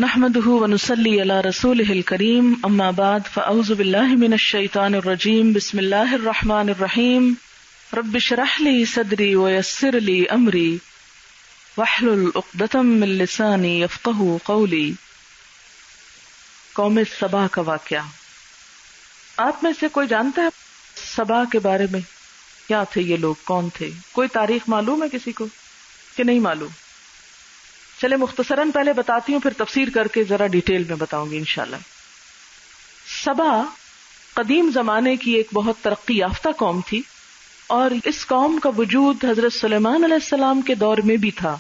نحمده ونصلي على رسوله الكريم اما بعد فاعوذ بالله من الشيطان الرجيم بسم الله الرحمن الرحيم رب اشرح لي صدري ويسر لي امري واحلل عقدة من لساني يفقهوا قولي۔ قوم سبا کا واقعہ۔ آپ میں سے کوئی جانتا ہے سبا کے بارے میں؟ کیا تھے یہ لوگ، کون تھے؟ کوئی تاریخ معلوم ہے کسی کو کہ نہیں معلوم؟ چلے مختصراً پہلے بتاتی ہوں، پھر تفسیر کر کے ذرا ڈیٹیل میں بتاؤں گی انشاءاللہ۔ سبا قدیم زمانے کی ایک بہت ترقی یافتہ قوم تھی، اور اس قوم کا وجود حضرت سلیمان علیہ السلام کے دور میں بھی تھا،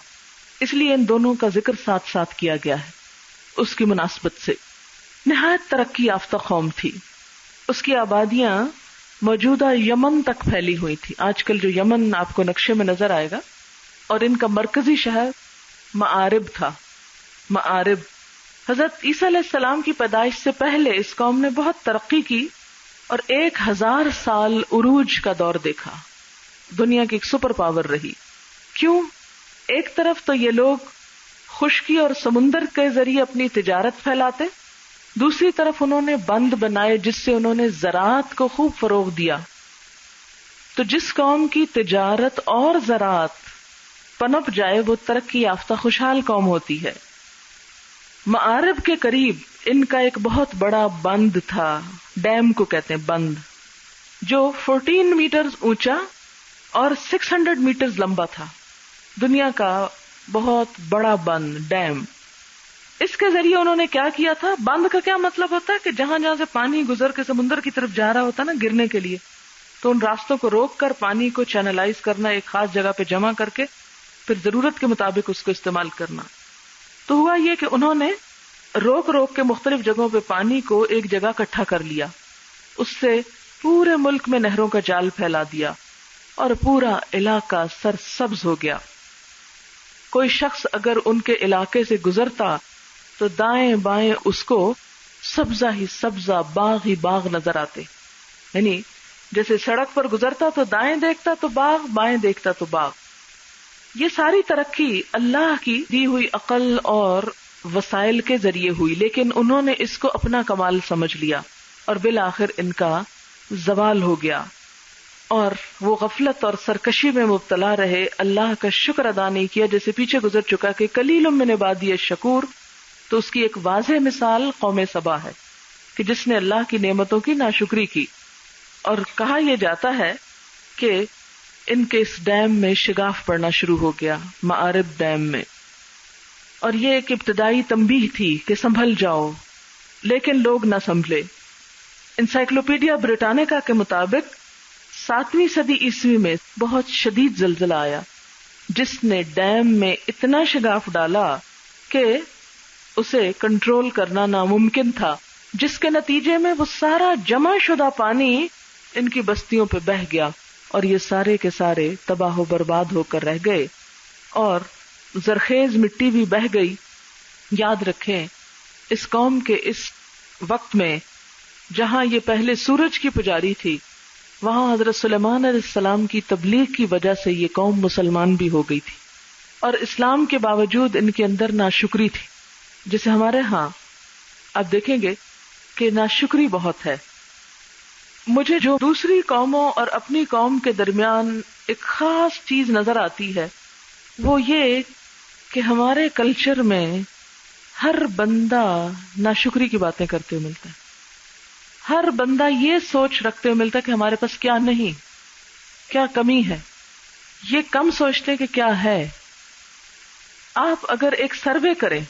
اس لیے ان دونوں کا ذکر ساتھ ساتھ کیا گیا ہے اس کی مناسبت سے۔ نہایت ترقی یافتہ قوم تھی، اس کی آبادیاں موجودہ یمن تک پھیلی ہوئی تھی۔ آج کل جو یمن آپ کو نقشے میں نظر آئے گا، اور ان کا مرکزی شہر معارب تھا۔ معارب حضرت عیسیٰ علیہ السلام کی پیدائش سے پہلے اس قوم نے بہت ترقی کی اور 1000 سال عروج کا دور دیکھا، دنیا کی ایک سپر پاور رہی۔ کیوں؟ ایک طرف تو یہ لوگ خشکی اور سمندر کے ذریعے اپنی تجارت پھیلاتے، دوسری طرف انہوں نے بند بنائے جس سے انہوں نے زراعت کو خوب فروغ دیا۔ تو جس قوم کی تجارت اور زراعت پنپ جائے وہ ترقی یافتہ خوشحال قوم ہوتی ہے۔ معارب کے قریب ان کا ایک بہت بڑا بند تھا، ڈیم کو کہتے ہیں بند، جو 14 میٹرز اونچا اور 600 میٹرز لمبا تھا۔ دنیا کا بہت بڑا بند، ڈیم۔ اس کے ذریعے انہوں نے کیا کیا تھا؟ بند کا کیا مطلب ہوتا ہے کہ جہاں جہاں سے پانی گزر کے سمندر کی طرف جا رہا ہوتا نا گرنے کے لیے، تو ان راستوں کو روک کر پانی کو چینلائز کرنا، ایک خاص جگہ پہ جمع کر کے پھر ضرورت کے مطابق اس کو استعمال کرنا۔ تو ہوا یہ کہ انہوں نے روک روک کے مختلف جگہوں پہ پانی کو ایک جگہ اکٹھا کر لیا، اس سے پورے ملک میں نہروں کا جال پھیلا دیا اور پورا علاقہ سرسبز ہو گیا۔ کوئی شخص اگر ان کے علاقے سے گزرتا تو دائیں بائیں اس کو سبزہ ہی سبزہ، باغ ہی باغ نظر آتے، یعنی جیسے سڑک پر گزرتا تو دائیں دیکھتا تو باغ، بائیں دیکھتا تو باغ۔ یہ ساری ترقی اللہ کی دی ہوئی عقل اور وسائل کے ذریعے ہوئی، لیکن انہوں نے اس کو اپنا کمال سمجھ لیا اور بالآخر ان کا زوال ہو گیا، اور وہ غفلت اور سرکشی میں مبتلا رہے، اللہ کا شکر ادا نہیں کیا۔ جیسے پیچھے گزر چکا کہ قلیل من عبادی الشکور، تو اس کی ایک واضح مثال قوم سبا ہے کہ جس نے اللہ کی نعمتوں کی ناشکری کی۔ اور کہا یہ جاتا ہے کہ ان کے اس ڈیم میں شگاف پڑنا شروع ہو گیا، معارب ڈیم میں، اور یہ ایک ابتدائی تنبیہ تھی کہ سنبھل جاؤ، لیکن لوگ نہ سنبھلے۔ انسائکلوپیڈیا بریٹانیکا کے مطابق 7ویں صدی عیسوی میں بہت شدید زلزلہ آیا جس نے ڈیم میں اتنا شگاف ڈالا کہ اسے کنٹرول کرنا ناممکن تھا، جس کے نتیجے میں وہ سارا جمع شدہ پانی ان کی بستیوں پہ بہہ گیا، اور یہ سارے کے سارے تباہ و برباد ہو کر رہ گئے، اور زرخیز مٹی بھی بہہ گئی۔ یاد رکھیں اس قوم کے اس وقت میں جہاں یہ پہلے سورج کی پجاری تھی، وہاں حضرت سلیمان علیہ السلام کی تبلیغ کی وجہ سے یہ قوم مسلمان بھی ہو گئی تھی، اور اسلام کے باوجود ان کے اندر ناشکری تھی، جسے ہمارے ہاں آپ دیکھیں گے کہ ناشکری بہت ہے۔ مجھے جو دوسری قوموں اور اپنی قوم کے درمیان ایک خاص چیز نظر آتی ہے وہ یہ کہ ہمارے کلچر میں ہر بندہ ناشکری کی باتیں کرتے ہوئے ملتا ہے، ہر بندہ یہ سوچ رکھتے ہوئے ملتا ہے کہ ہمارے پاس کیا نہیں، کیا کمی ہے، یہ کم سوچتے کہ کیا ہے۔ آپ اگر ایک سروے کریں،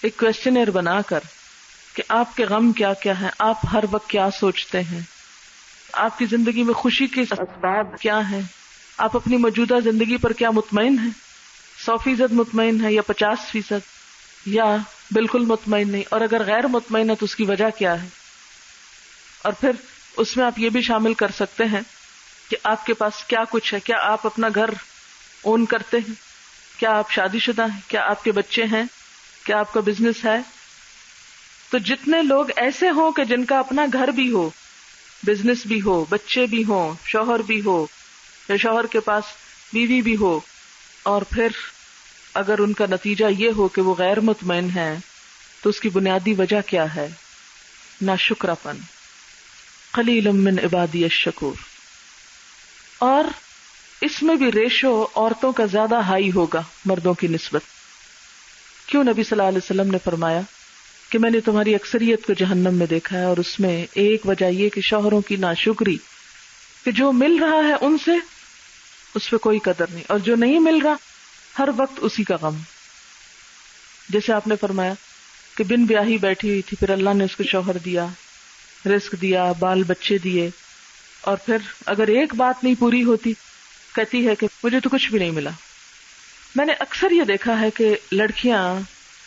ایک کویسچنئر بنا کر کہ آپ کے غم کیا کیا ہیں، آپ ہر وقت کیا سوچتے ہیں، آپ کی زندگی میں خوشی کے اسباب کیا ہیں، آپ اپنی موجودہ زندگی پر کیا مطمئن ہیں، 100% مطمئن ہے یا 50%، یا بالکل مطمئن نہیں، اور اگر غیر مطمئن ہے تو اس کی وجہ کیا ہے۔ اور پھر اس میں آپ یہ بھی شامل کر سکتے ہیں کہ آپ کے پاس کیا کچھ ہے، کیا آپ اپنا گھر اون کرتے ہیں، کیا آپ شادی شدہ ہیں، کیا آپ کے بچے ہیں، کیا آپ کا بزنس ہے۔ تو جتنے لوگ ایسے ہوں کہ جن کا اپنا گھر بھی ہو، بزنس بھی ہو، بچے بھی ہوں، شوہر بھی ہو، یا شوہر کے پاس بیوی بھی ہو، اور پھر اگر ان کا نتیجہ یہ ہو کہ وہ غیر مطمئن ہیں تو اس کی بنیادی وجہ کیا ہے؟ ناشکراپن. قلیل من عبادی الشکور. اور اس میں بھی ریشو عورتوں کا زیادہ ہائی ہوگا مردوں کی نسبت. کیوں؟ نبی صلی اللہ علیہ وسلم نے فرمایا کہ میں نے تمہاری اکثریت کو جہنم میں دیکھا ہے، اور اس میں ایک وجہ یہ کہ شوہروں کی ناشکری، کہ جو مل رہا ہے ان سے اس پہ کوئی قدر نہیں، اور جو نہیں مل رہا ہر وقت اسی کا غم. جیسے آپ نے فرمایا کہ بن بیاہی بیٹھی ہوئی تھی، پھر اللہ نے اس کو شوہر دیا، رزق دیا، بال بچے دیے، اور پھر اگر ایک بات نہیں پوری ہوتی کہتی ہے کہ مجھے تو کچھ بھی نہیں ملا. میں نے اکثر یہ دیکھا ہے کہ لڑکیاں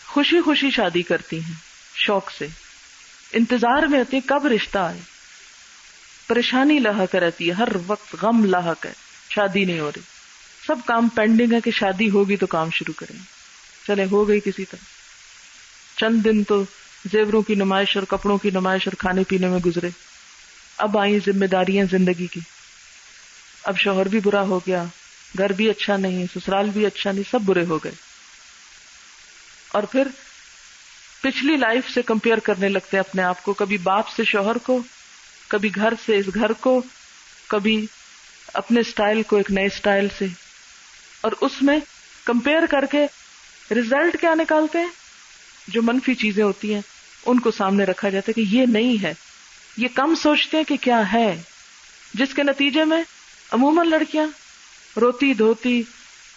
خوشی خوشی شادی کرتی ہیں، شوق سے انتظار میں ہوتی ہیں کب رشتہ آئے، پریشانی لاحق رہتی ہے، ہر وقت غم لاحق ہے، شادی نہیں ہو رہی، سب کام پینڈنگ ہے کہ شادی ہوگی تو کام شروع کریں. چلے ہو گئی کسی طرح، چند دن تو زیوروں کی نمائش اور کپڑوں کی نمائش اور کھانے پینے میں گزرے. اب آئیں ذمہ داریاں زندگی کی، اب شوہر بھی برا ہو گیا، گھر بھی اچھا نہیں، سسرال بھی اچھا نہیں، سب برے ہو گئے. اور پھر پچھلی لائف سے کمپیئر کرنے لگتے ہیں اپنے آپ کو، کبھی باپ سے شوہر کو، کبھی گھر سے اس گھر کو، کبھی اپنے سٹائل کو ایک نئے سٹائل سے، اور اس میں کمپیئر کر کے رزلٹ کیا نکالتے ہیں؟ جو منفی چیزیں ہوتی ہیں ان کو سامنے رکھا جاتا ہے کہ یہ نہیں ہے، یہ کم سوچتے ہیں کہ کیا ہے، جس کے نتیجے میں عموماً لڑکیاں روتی دھوتی،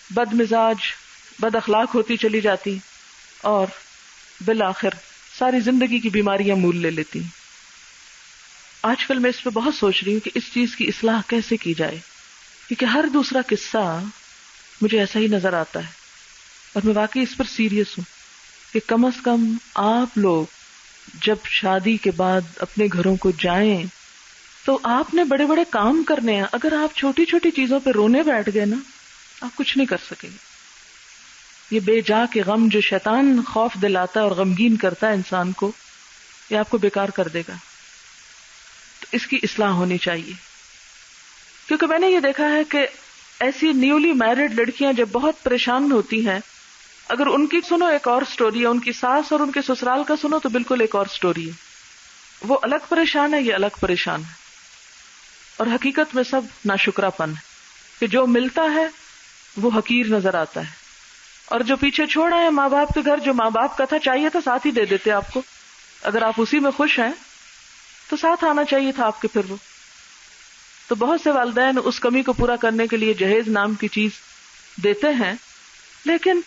بد مزاج، بد اخلاق ہوتی چلی جاتی، اور بالآخر ساری زندگی کی بیماریاں مول لے لیتی. آج کل میں اس پہ بہت سوچ رہی ہوں کہ اس چیز کی اصلاح کیسے کی جائے، کیونکہ ہر دوسرا قصہ مجھے ایسا ہی نظر آتا ہے، اور میں واقعی اس پر سیریس ہوں کہ کم از کم آپ لوگ جب شادی کے بعد اپنے گھروں کو جائیں تو آپ نے بڑے بڑے کام کرنے ہیں. اگر آپ چھوٹی چھوٹی چیزوں پہ رونے بیٹھ گئے نا، آپ کچھ نہیں کر سکیں گے. یہ بے جا کے غم جو شیطان خوف دلاتا ہے اور غمگین کرتا ہے انسان کو، یہ آپ کو بیکار کر دے گا. تو اس کی اصلاح ہونی چاہیے، کیونکہ میں نے یہ دیکھا ہے کہ ایسی نیولی میرڈ لڑکیاں جب بہت پریشان ہوتی ہیں، اگر ان کی سنو ایک اور سٹوری ہے، ان کی ساس اور ان کے سسرال کا سنو تو بالکل ایک اور سٹوری ہے. وہ الگ پریشان ہے، یہ الگ پریشان ہے، اور حقیقت میں سب ناشکراپن ہے کہ جو ملتا ہے وہ حقیر نظر آتا ہے، اور جو پیچھے چھوڑا ہے ماں باپ کے گھر، جو ماں باپ کا تھا چاہیے تھا ساتھ ہی دے دیتے آپ کو، اگر آپ اسی میں خوش ہیں تو ساتھ آنا چاہیے تھا آپ کے. پھر وہ تو بہت سے والدین اس کمی کو پورا کرنے کے لیے جہیز نام کی چیز دیتے ہیں، لیکن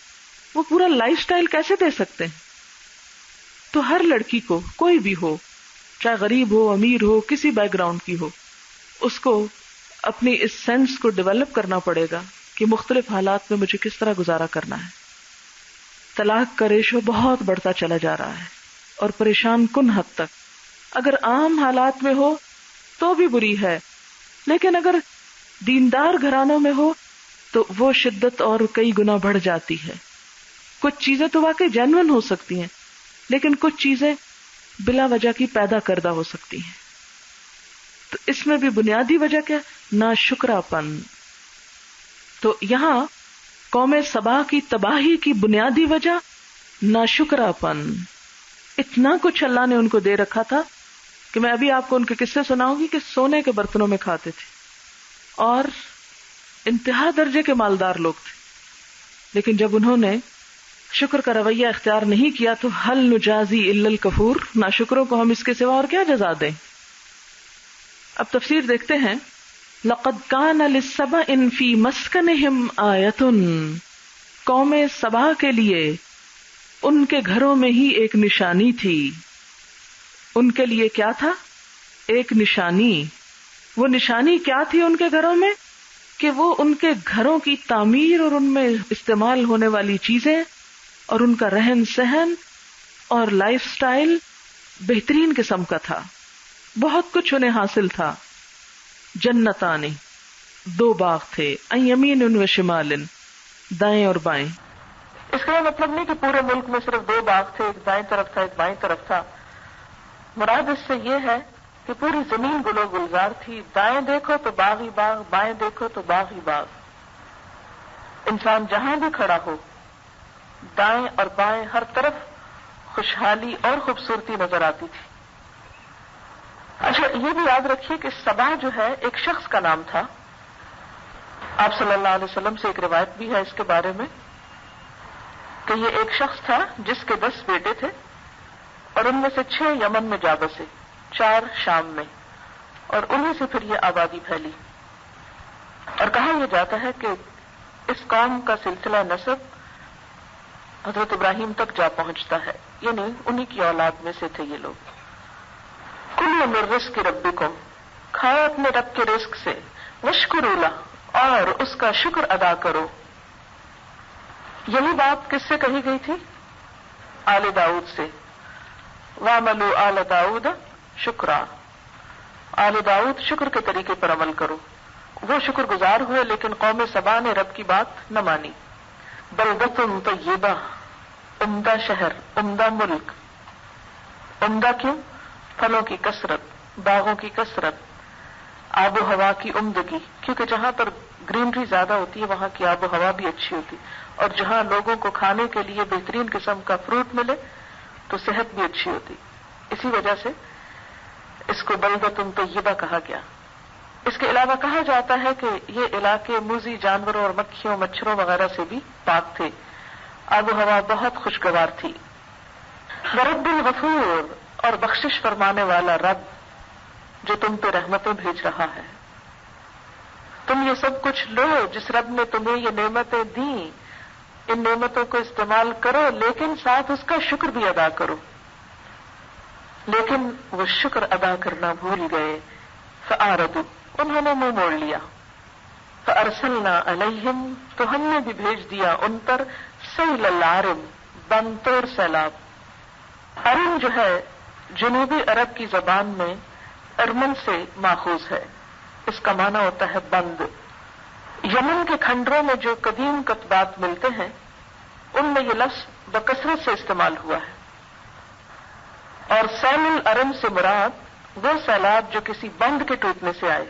وہ پورا لائف سٹائل کیسے دے سکتے ہیں؟ تو ہر لڑکی کو، کوئی بھی ہو، چاہے غریب ہو، امیر ہو، کسی بیک گراؤنڈ کی ہو، اس کو اپنی اس سینس کو ڈیولپ کرنا پڑے گا کہ مختلف حالات میں مجھے کس طرح گزارا کرنا ہے. طلاق کا ریشو بہت بڑھتا چلا جا رہا ہے، اور پریشان کن حد تک. اگر عام حالات میں ہو تو بھی بری ہے، لیکن اگر دیندار گھرانوں میں ہو تو وہ شدت اور کئی گنا بڑھ جاتی ہے. کچھ چیزیں تو واقعی جینوئن ہو سکتی ہیں، لیکن کچھ چیزیں بلا وجہ کی پیدا کردہ ہو سکتی ہیں. تو اس میں بھی بنیادی وجہ کیا؟ ناشکراپن. تو یہاں قوم سبا کی تباہی کی بنیادی وجہ ناشکراپن. اتنا کچھ اللہ نے ان کو دے رکھا تھا کہ میں ابھی آپ کو ان کے قصے سناؤں گی کہ سونے کے برتنوں میں کھاتے تھے اور انتہا درجے کے مالدار لوگ تھے، لیکن جب انہوں نے شکر کا رویہ اختیار نہیں کیا تو ہل نجازی الا الکفور، ناشکروں کو ہم اس کے سوا اور کیا جزا دیں. اب تفسیر دیکھتے ہیں. لقد کان للسبأ فی مسکنہم آیۃ، قوم سبا کے لیے ان کے گھروں میں ہی ایک نشانی تھی. ان کے لیے کیا تھا؟ ایک نشانی. وہ نشانی کیا تھی ان کے گھروں میں؟ کہ وہ ان کے گھروں کی تعمیر اور ان میں استعمال ہونے والی چیزیں اور ان کا رہن سہن اور لائف سٹائل بہترین قسم کا تھا. بہت کچھ انہیں حاصل تھا. جنتان، دو باغ تھے، ان یمین و شمال، دائیں اور بائیں. اس کا مطلب نہیں کہ پورے ملک میں صرف دو باغ تھے، ایک دائیں طرف تھا ایک بائیں طرف تھا. مراد اس سے یہ ہے کہ پوری زمین گل و گلزار تھی. دائیں دیکھو تو باغ ہی باغ، بائیں دیکھو تو باغ ہی باغ. انسان جہاں بھی کھڑا ہو، دائیں اور بائیں ہر طرف خوشحالی اور خوبصورتی نظر آتی تھی. اچھا یہ بھی یاد رکھیے کہ صبا جو ہے ایک شخص کا نام تھا. آپ صلی اللہ علیہ وسلم سے ایک روایت بھی ہے اس کے بارے میں کہ یہ ایک شخص تھا جس کے 10 بیٹے تھے اور ان میں سے 6 یمن میں جا بسے، 4 شام میں، اور انہیں سے پھر یہ آبادی پھیلی. اور کہا یہ جاتا ہے کہ اس قوم کا سلسلہ نسب حضرت ابراہیم تک جا پہنچتا ہے، یعنی انہی کی اولاد میں سے تھے یہ لوگ. کلوا من رزق ربکم، کھاؤ اپنے رب کے رزق سے، واشکروا لہ، اور اس کا شکر ادا کرو. یہی بات کس سے کہی گئی تھی؟ آل داؤد سے. وَاعْمَلُوا آلَ داؤد شکرا، آل داؤد شکر کے طریقے پر عمل کرو. وہ شکر گزار ہوئے لیکن قوم سبا نے رب کی بات نہ مانی. بلدۃ طیبہ، عمدہ شہر، عمدہ ملک. عمدہ کیوں؟ پھلوں کی کثرت، باغوں کی کثرت، آب و ہوا کی عمدگی، کیونکہ جہاں پر گرینری زیادہ ہوتی ہے وہاں کی آب و ہوا بھی اچھی ہوتی، اور جہاں لوگوں کو کھانے کے لیے بہترین قسم کا فروٹ ملے تو صحت بھی اچھی ہوتی. اسی وجہ سے اس کو بلدۃ طیبہ کہا گیا. اس کے علاوہ کہا جاتا ہے کہ یہ علاقے موذی جانوروں اور مکھیوں مچھروں وغیرہ سے بھی پاک تھے. آب و ہوا بہت خوشگوار تھی. ورب الغفور، اور بخشش فرمانے والا رب جو تم پہ رحمتیں بھیج رہا ہے. تم یہ سب کچھ لو جس رب نے تمہیں یہ نعمتیں دیں، ان نعمتوں کو استعمال کرو لیکن ساتھ اس کا شکر بھی ادا کرو. لیکن وہ شکر ادا کرنا بھول گئے. فأعرضوا، انہوں نے منہ موڑ لیا. فأرسلنا علیہم، تو ہم نے بھی بھیج دیا ان پر سیل العرم، بنتور سیلاب. عرم جو ہے جنوبی عرب کی زبان میں ارمن سے ماخوذ ہے. اس کا معنی ہوتا ہے بند. یمن کے کھنڈروں میں جو قدیم کتبات ملتے ہیں ان میں یہ لفظ بکثرت سے استعمال ہوا ہے. اور سیل العرم سے مراد وہ سیلاب جو کسی بند کے ٹوٹنے سے آئے.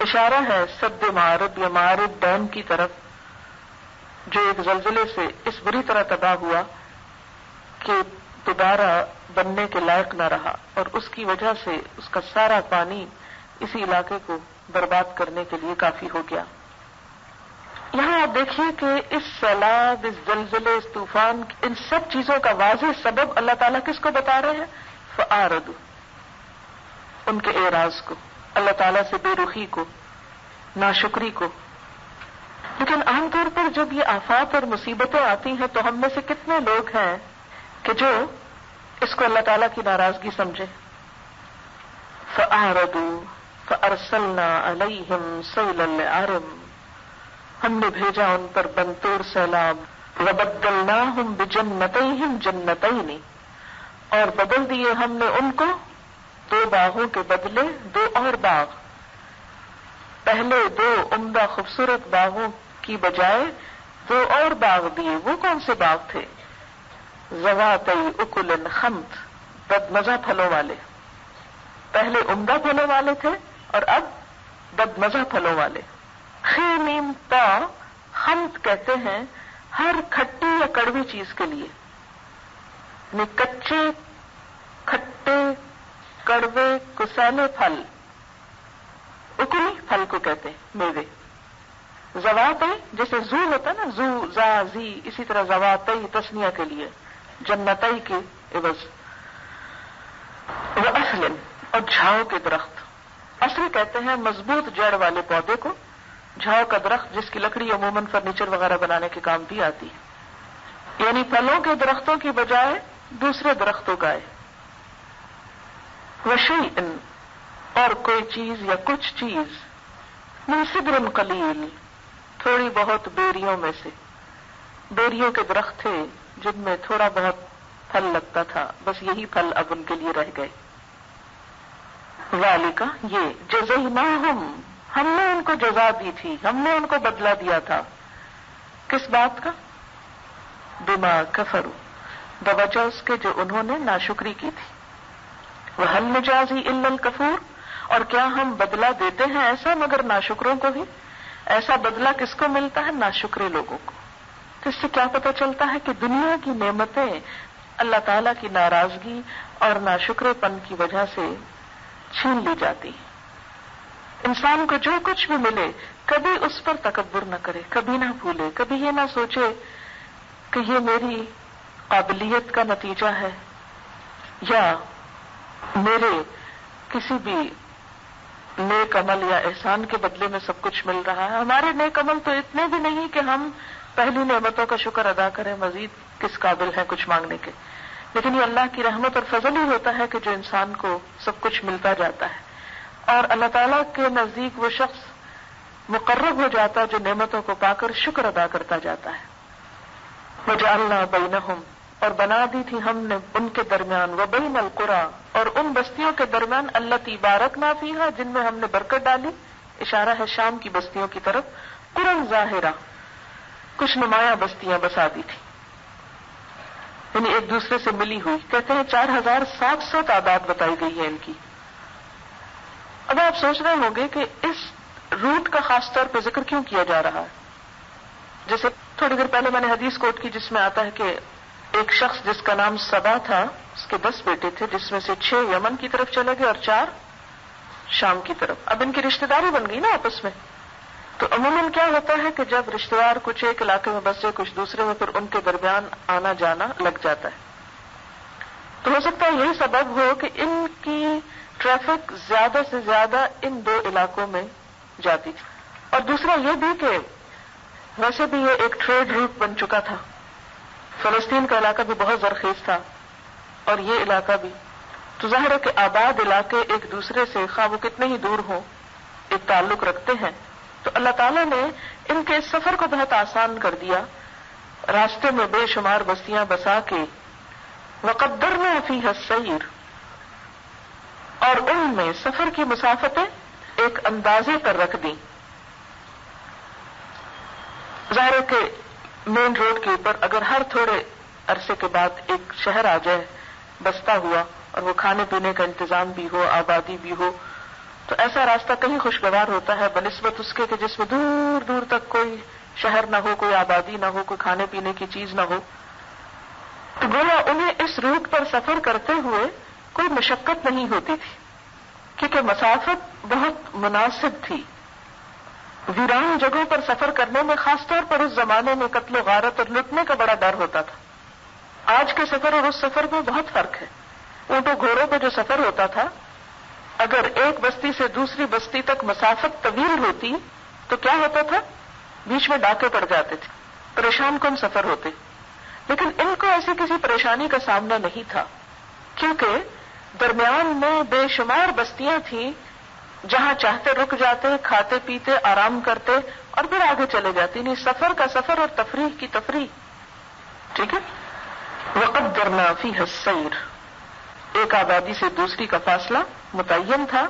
اشارہ ہے سد معرب یا معرب ڈیم کی طرف جو ایک زلزلے سے اس بری طرح تباہ ہوا کہ دوبارہ بننے کے لائق نہ رہا، اور اس کی وجہ سے اس کا سارا پانی اسی علاقے کو برباد کرنے کے لیے کافی ہو گیا. یہاں آپ دیکھیے کہ اس سیلاب، اس زلزلے، اس طوفان، ان سب چیزوں کا واضح سبب اللہ تعالیٰ کس کو بتا رہے ہیں؟ فأعرضوا، ان کے اعراض کو، اللہ تعالیٰ سے بے رخی کو، ناشکری کو. لیکن عام طور پر جب یہ آفات اور مصیبتیں آتی ہیں تو ہم میں سے کتنے لوگ ہیں کہ جو اس کو اللہ تعالیٰ کی ناراضگی سمجھے. فأعرضوا فأرسلنا علیہم سیل العرم، ہم نے بھیجا ان پر بنتور سیلاب. وبدلناہم بجنتیہم جنتین، اور بدل دیے ہم نے ان کو 2 باغوں کے بدلے 2 اور باغ. پہلے 2 عمدہ خوبصورت باغوں کی بجائے 2 اور باغ دیے. وہ کون سے باغ تھے؟ ذواتی اکل خمط، بدمزہ پھلوں والے. پہلے عمدہ پھلوں والے تھے اور اب بدمزہ پھلوں والے. خیم تا، خمط کہتے ہیں ہر کھٹی یا کڑوی چیز کے لیے، یعنی کچے، کھٹے، کڑوے، کسیلے پھل. اکلی پھل کو کہتے ہیں، میوے. زواتی جیسے زو ہوتا ہے نا، زو، زا، زی، اسی طرح زواتی تسنیہ کے لیے، جنتی کے عوض. وَأَصْلٍ، اور جھاؤ کے درخت. اصل کہتے ہیں مضبوط جڑ والے پودے کو. جھاؤ کا درخت جس کی لکڑی عموماً فرنیچر وغیرہ بنانے کے کام بھی آتی ہے، یعنی پھلوں کے درختوں کی بجائے دوسرے درختوں کا ہے. وَشَيْءٍ، اور کوئی چیز یا کچھ چیز، مِن صِدْرٍ قلیل، تھوڑی بہت بیریوں میں سے. بیریوں کے درخت تھے جن میں تھوڑا بہت پھل لگتا تھا، بس یہی پھل اب ان کے لیے رہ گئے. ذالک، یہ جزیناہم، ہم نے ان کو جزا دی تھی، ہم نے ان کو بدلہ دیا تھا. کس بات کا؟ بما کفروا، بوجہ اس کے جو انہوں نے ناشکری کی تھی. وہل نجازی الا الکفور، اور کیا ہم بدلہ دیتے ہیں ایسا مگر ناشکروں کو بھی؟ ایسا بدلہ کس کو ملتا ہے؟ ناشکرے لوگوں کو. تو اس سے کیا پتہ چلتا ہے کہ دنیا کی نعمتیں اللہ تعالیٰ کی ناراضگی اور ناشکرے پن کی وجہ سے چھین لی جاتی. انسان کو جو کچھ بھی ملے کبھی اس پر تکبر نہ کرے، کبھی نہ بھولے، کبھی یہ نہ سوچے کہ یہ میری قابلیت کا نتیجہ ہے یا میرے کسی بھی نیک عمل یا احسان کے بدلے میں سب کچھ مل رہا ہے. ہمارے نیک عمل تو اتنے بھی نہیں کہ ہم پہلی نعمتوں کا شکر ادا کریں، مزید کس قابل ہے کچھ مانگنے کے. لیکن یہ اللہ کی رحمت اور فضل ہی ہوتا ہے کہ جو انسان کو سب کچھ ملتا جاتا ہے، اور اللہ تعالیٰ کے نزدیک وہ شخص مقرب ہو جاتا ہے جو نعمتوں کو پا کر شکر ادا کرتا جاتا ہے. وجعلنا بینہم، اور بنا دی تھی ہم نے ان کے درمیان، وبین القری، اور ان بستیوں کے درمیان، التی بارکنا فیہا، جن میں ہم نے برکت ڈالی، اشارہ ہے شام کی بستیوں کی طرف، قرى ظاہرہ، کچھ نمایاں بستیاں بسا دی تھی، یعنی ایک دوسرے سے ملی ہوئی. کہتے ہیں 4700 تعداد بتائی گئی ہے ان کی. اب آپ سوچ رہے ہوں گے کہ اس روٹ کا خاص طور پہ ذکر کیوں کیا جا رہا ہے. جیسے تھوڑی دیر پہلے میں نے حدیث کوٹ کی جس میں آتا ہے کہ ایک شخص جس کا نام سبا تھا، اس کے 10 بیٹے تھے، جس میں سے 6 یمن کی طرف چلے گئے اور 4 شام کی طرف. اب ان کی رشتہ داری بن گئی نا آپس میں. تو عموماً کیا ہوتا ہے کہ جب رشتہ دار کچھ ایک علاقے میں بسے کچھ دوسرے میں، پھر ان کے درمیان آنا جانا لگ جاتا ہے. تو ہو سکتا ہے یہی سبب ہو کہ ان کی ٹریفک زیادہ سے زیادہ ان 2 علاقوں میں جاتی تھی. اور دوسرا یہ بھی کہ ویسے بھی یہ ایک ٹریڈ روٹ بن چکا تھا. فلسطین کا علاقہ بھی بہت زرخیز تھا اور یہ علاقہ بھی. تو ظاہر ہے کہ آباد علاقے ایک دوسرے سے خواہ وہ کتنے ہی دور ہوں ایک تعلق رکھتے ہیں. تو اللہ تعالیٰ نے ان کے اس سفر کو بہت آسان کر دیا. راستے میں بے شمار بستیاں بسا کے وقدرنا فیہا السیر، اور ان میں سفر کی مسافتیں ایک اندازے پر رکھ دیں. ظاہر ہے کہ مین روڈ کے اوپر اگر ہر تھوڑے عرصے کے بعد ایک شہر آ جائے بستا ہوا، اور وہ کھانے پینے کا انتظام بھی ہو، آبادی بھی ہو، تو ایسا راستہ کہیں خوشگوار ہوتا ہے بنسبت اس کے کہ جس میں دور دور تک کوئی شہر نہ ہو، کوئی آبادی نہ ہو، کوئی کھانے پینے کی چیز نہ ہو. تو گویا انہیں اس روٹ پر سفر کرتے ہوئے کوئی مشقت نہیں ہوتی تھی، کیونکہ مسافت بہت مناسب تھی. ویران جگہوں پر سفر کرنے میں خاص طور پر اس زمانے میں قتل و غارت اور لٹنے کا بڑا ڈر ہوتا تھا. آج کے سفر اور اس سفر میں بہت فرق ہے. اونٹوں گھوڑوں پہ جو سفر ہوتا تھا، اگر ایک بستی سے دوسری بستی تک مسافت طویل ہوتی تو کیا ہوتا تھا؟ بیچ میں ڈاکے پڑ جاتے تھے، پریشان کن سفر ہوتے. لیکن ان کو ایسی کسی پریشانی کا سامنا نہیں تھا، کیونکہ درمیان میں بے شمار بستیاں تھیں جہاں چاہتے رک جاتے، کھاتے پیتے آرام کرتے اور پھر آگے چلے جاتے. نہیں، سفر کا سفر اور تفریح کی تفریح. ٹھیک ہے. وقدرنا فیہا السیر، ایک آبادی سے دوسری کا فاصلہ متعین تھا.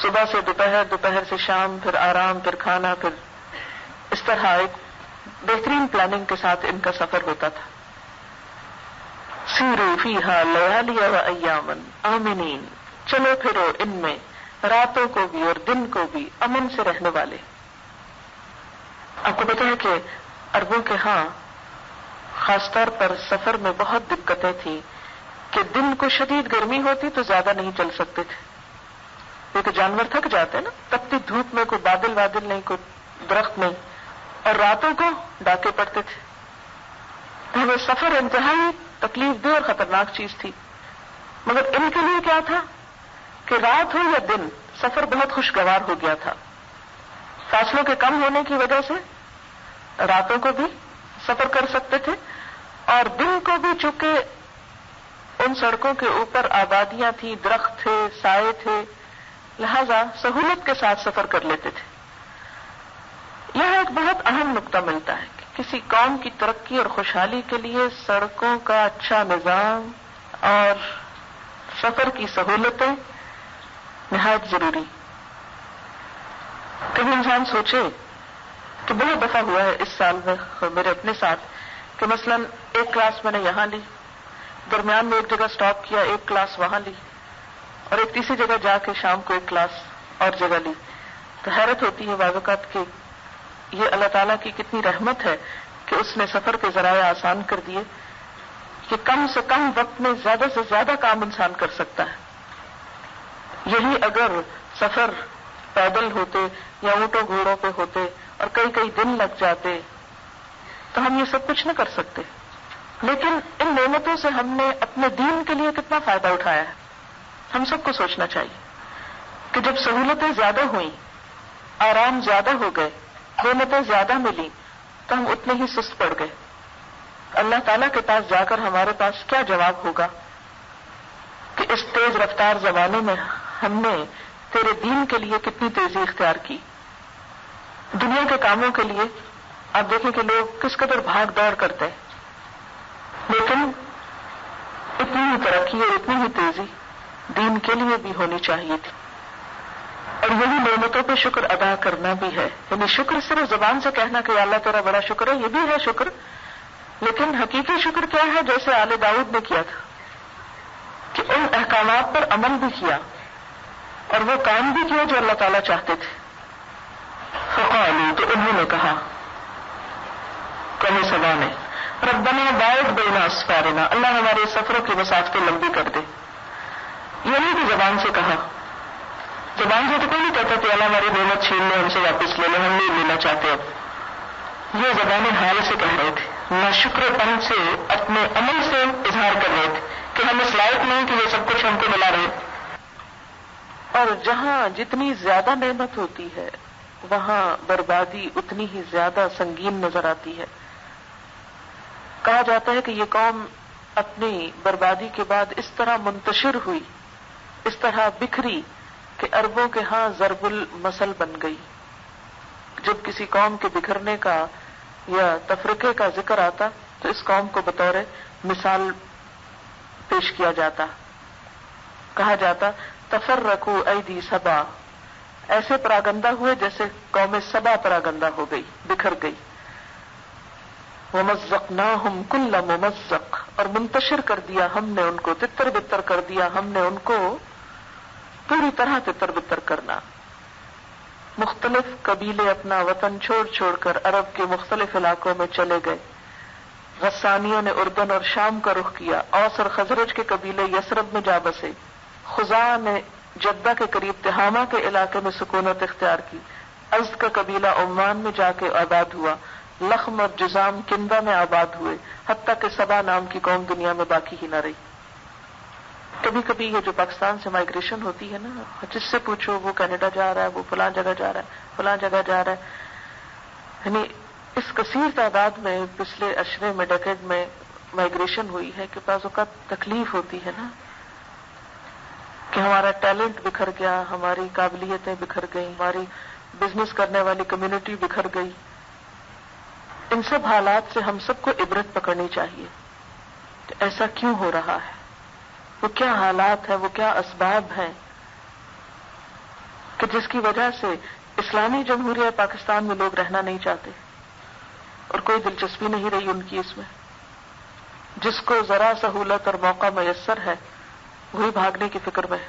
صبح سے دوپہر، دوپہر سے شام، پھر آرام، پھر کھانا، پھر اس طرح ایک بہترین پلاننگ کے ساتھ ان کا سفر ہوتا تھا. سیروا فیہا لیالی و ایاما آمنین، چلو پھرو ان میں راتوں کو بھی اور دن کو بھی امن سے رہنے والے. آپ کو پتہ ہے کہ عربوں کے ہاں خاص طور پر سفر میں بہت دقتیں تھیں کہ دن کو شدید گرمی ہوتی تو زیادہ نہیں چل سکتے تھے، کیونکہ جانور تھک جاتے نا، تپتی دھوپ میں کوئی بادل وادل نہیں، کوئی درخت نہیں، اور راتوں کو ڈاکے پڑتے تھے. ہمیں سفر انتہائی تکلیف دہ اور خطرناک چیز تھی. مگر ان کے لیے کیا تھا کہ رات ہو یا دن سفر بہت خوشگوار ہو گیا تھا. فاصلوں کے کم ہونے کی وجہ سے راتوں کو بھی سفر کر سکتے تھے، اور دن کو بھی چونکہ ان سڑکوں کے اوپر آبادیاں تھیں، درخت تھے، سائے تھے، لہذا سہولت کے ساتھ سفر کر لیتے تھے. یہاں ایک بہت اہم نقطہ ملتا ہے کہ کسی قوم کی ترقی اور خوشحالی کے لیے سڑکوں کا اچھا نظام اور سفر کی سہولتیں نہایت ضروری. کبھی انسان سوچے کہ بہت دفعہ ہوا ہے اس سال میں میرے اپنے ساتھ کہ مثلا ایک کلاس میں نے یہاں لی، درمیان میں ایک جگہ سٹاپ کیا، ایک کلاس وہاں لی، اور ایک تیسری جگہ جا کے شام کو ایک کلاس اور جگہ لی. تو حیرت ہوتی ہے بعض اوقات کہ یہ اللہ تعالیٰ کی کتنی رحمت ہے کہ اس نے سفر کے ذرائع آسان کر دیے کہ کم سے کم وقت میں زیادہ سے زیادہ کام انسان کر سکتا ہے. یہی اگر سفر پیدل ہوتے یا اونٹوں گھوڑوں پہ ہوتے اور کئی کئی دن لگ جاتے تو ہم یہ سب کچھ نہ کر سکتے. لیکن ان نعمتوں سے ہم نے اپنے دین کے لیے کتنا فائدہ اٹھایا ہے. ہم سب کو سوچنا چاہیے کہ جب سہولتیں زیادہ ہوئیں، آرام زیادہ ہو گئے، نعمتیں زیادہ ملی، تو ہم اتنے ہی سست پڑ گئے. اللہ تعالیٰ کے پاس جا کر ہمارے پاس کیا جواب ہوگا کہ اس تیز رفتار زمانے میں ہم نے تیرے دین کے لیے کتنی تیزی اختیار کی. دنیا کے کاموں کے لیے آپ دیکھیں کہ لوگ کس قدر بھاگ دوڑ کرتے ہیں، لیکن اتنی ہی ترقی اور اتنی ہی تیزی دین کے لیے بھی ہونی چاہیے تھی. اور یہی نعمتوں پہ شکر ادا کرنا بھی ہے. یعنی شکر صرف زبان سے کہنا کہ اللہ تیرا بڑا شکر ہے، یہ بھی ہے شکر، لیکن حقیقی شکر کیا ہے؟ جیسے آل داؤد نے کیا تھا کہ ان احکامات پر عمل بھی کیا اور وہ کام بھی کیا جو اللہ تعالیٰ چاہتے تھے. فقالوا، تو انہوں نے کہا، قوم سبا نے، ربنا باعد بین اسفارنا، اللہ ہمارے سفروں کی مسافتیں لمبی کر دے. یہ نہیں کہ زبان سے کہا، زبان سے تو کوئی نہیں کہتا کہ اللہ ہماری نعمت چھین لے، ہم سے واپس لے لے، ہم نہیں لینا چاہتے. اب یہ زبان حال سے کہہ رہے تھے، ناشکر پن سے اپنے عمل سے اظہار کر رہے تھے کہ ہم اس لائق نہیں کہ یہ سب کچھ ہم کو ملا رہے. اور جہاں جتنی زیادہ نعمت ہوتی ہے وہاں بربادی اتنی ہی زیادہ سنگین نظر آتی ہے. کہا جاتا ہے کہ یہ قوم اپنی بربادی کے بعد اس طرح منتشر ہوئی، اس طرح بکھری کہ عربوں کے ہاں ضرب المثل بن گئی. جب کسی قوم کے بکھرنے کا یا تفرقے کا ذکر آتا تو اس قوم کو بطور مثال پیش کیا جاتا. کہا جاتا تفرقوا ایدی سبا، ایسے پراگندہ ہوئے جیسے قوم سبا پراگندہ ہو گئی، بکھر گئی. ومزقناہم کل ممزق، اور منتشر کر دیا ہم نے ان کو، تتر بتر کر دیا ہم نے ان کو، پوری طرح تتر بتر کرنا. مختلف قبیلے اپنا وطن چھوڑ چھوڑ کر عرب کے مختلف علاقوں میں چلے گئے. غسانیوں نے اردن اور شام کا رخ کیا، اوس اور خزرج کے قبیلے یثرب میں جا بسے، خزاع نے جدہ کے قریب تہامہ کے علاقے میں سکونت اختیار کی، ازد کا قبیلہ عمان میں جا کے آباد ہوا، لخم اور جزام کندہ میں آباد ہوئے، حتیٰ کہ سبا نام کی قوم دنیا میں باقی ہی نہ رہی. کبھی کبھی یہ جو پاکستان سے مائگریشن ہوتی ہے نا، جس سے پوچھو وہ کینیڈا جا رہا ہے، وہ فلاں جگہ جا رہا ہے، فلاں جگہ جا رہا ہے. یعنی اس کثیر تعداد میں پچھلے عشرے میں، ڈیکیڈ میں مائگریشن ہوئی ہے کہ بعض اوقات تکلیف ہوتی ہے نا کہ ہمارا ٹیلنٹ بکھر گیا، ہماری قابلیتیں بکھر گئی، ہماری بزنس کرنے والی کمیونٹی بکھر گئی. ان سب حالات سے ہم سب کو عبرت پکڑنی چاہیے کہ ایسا کیوں ہو رہا ہے، وہ کیا حالات ہیں، وہ کیا اسباب ہیں کہ جس کی وجہ سے اسلامی جمہوریہ پاکستان میں لوگ رہنا نہیں چاہتے اور کوئی دلچسپی نہیں رہی ان کی اس میں. جس کو ذرا سہولت اور موقع میسر ہے وہی بھاگنے کی فکر میں ہے،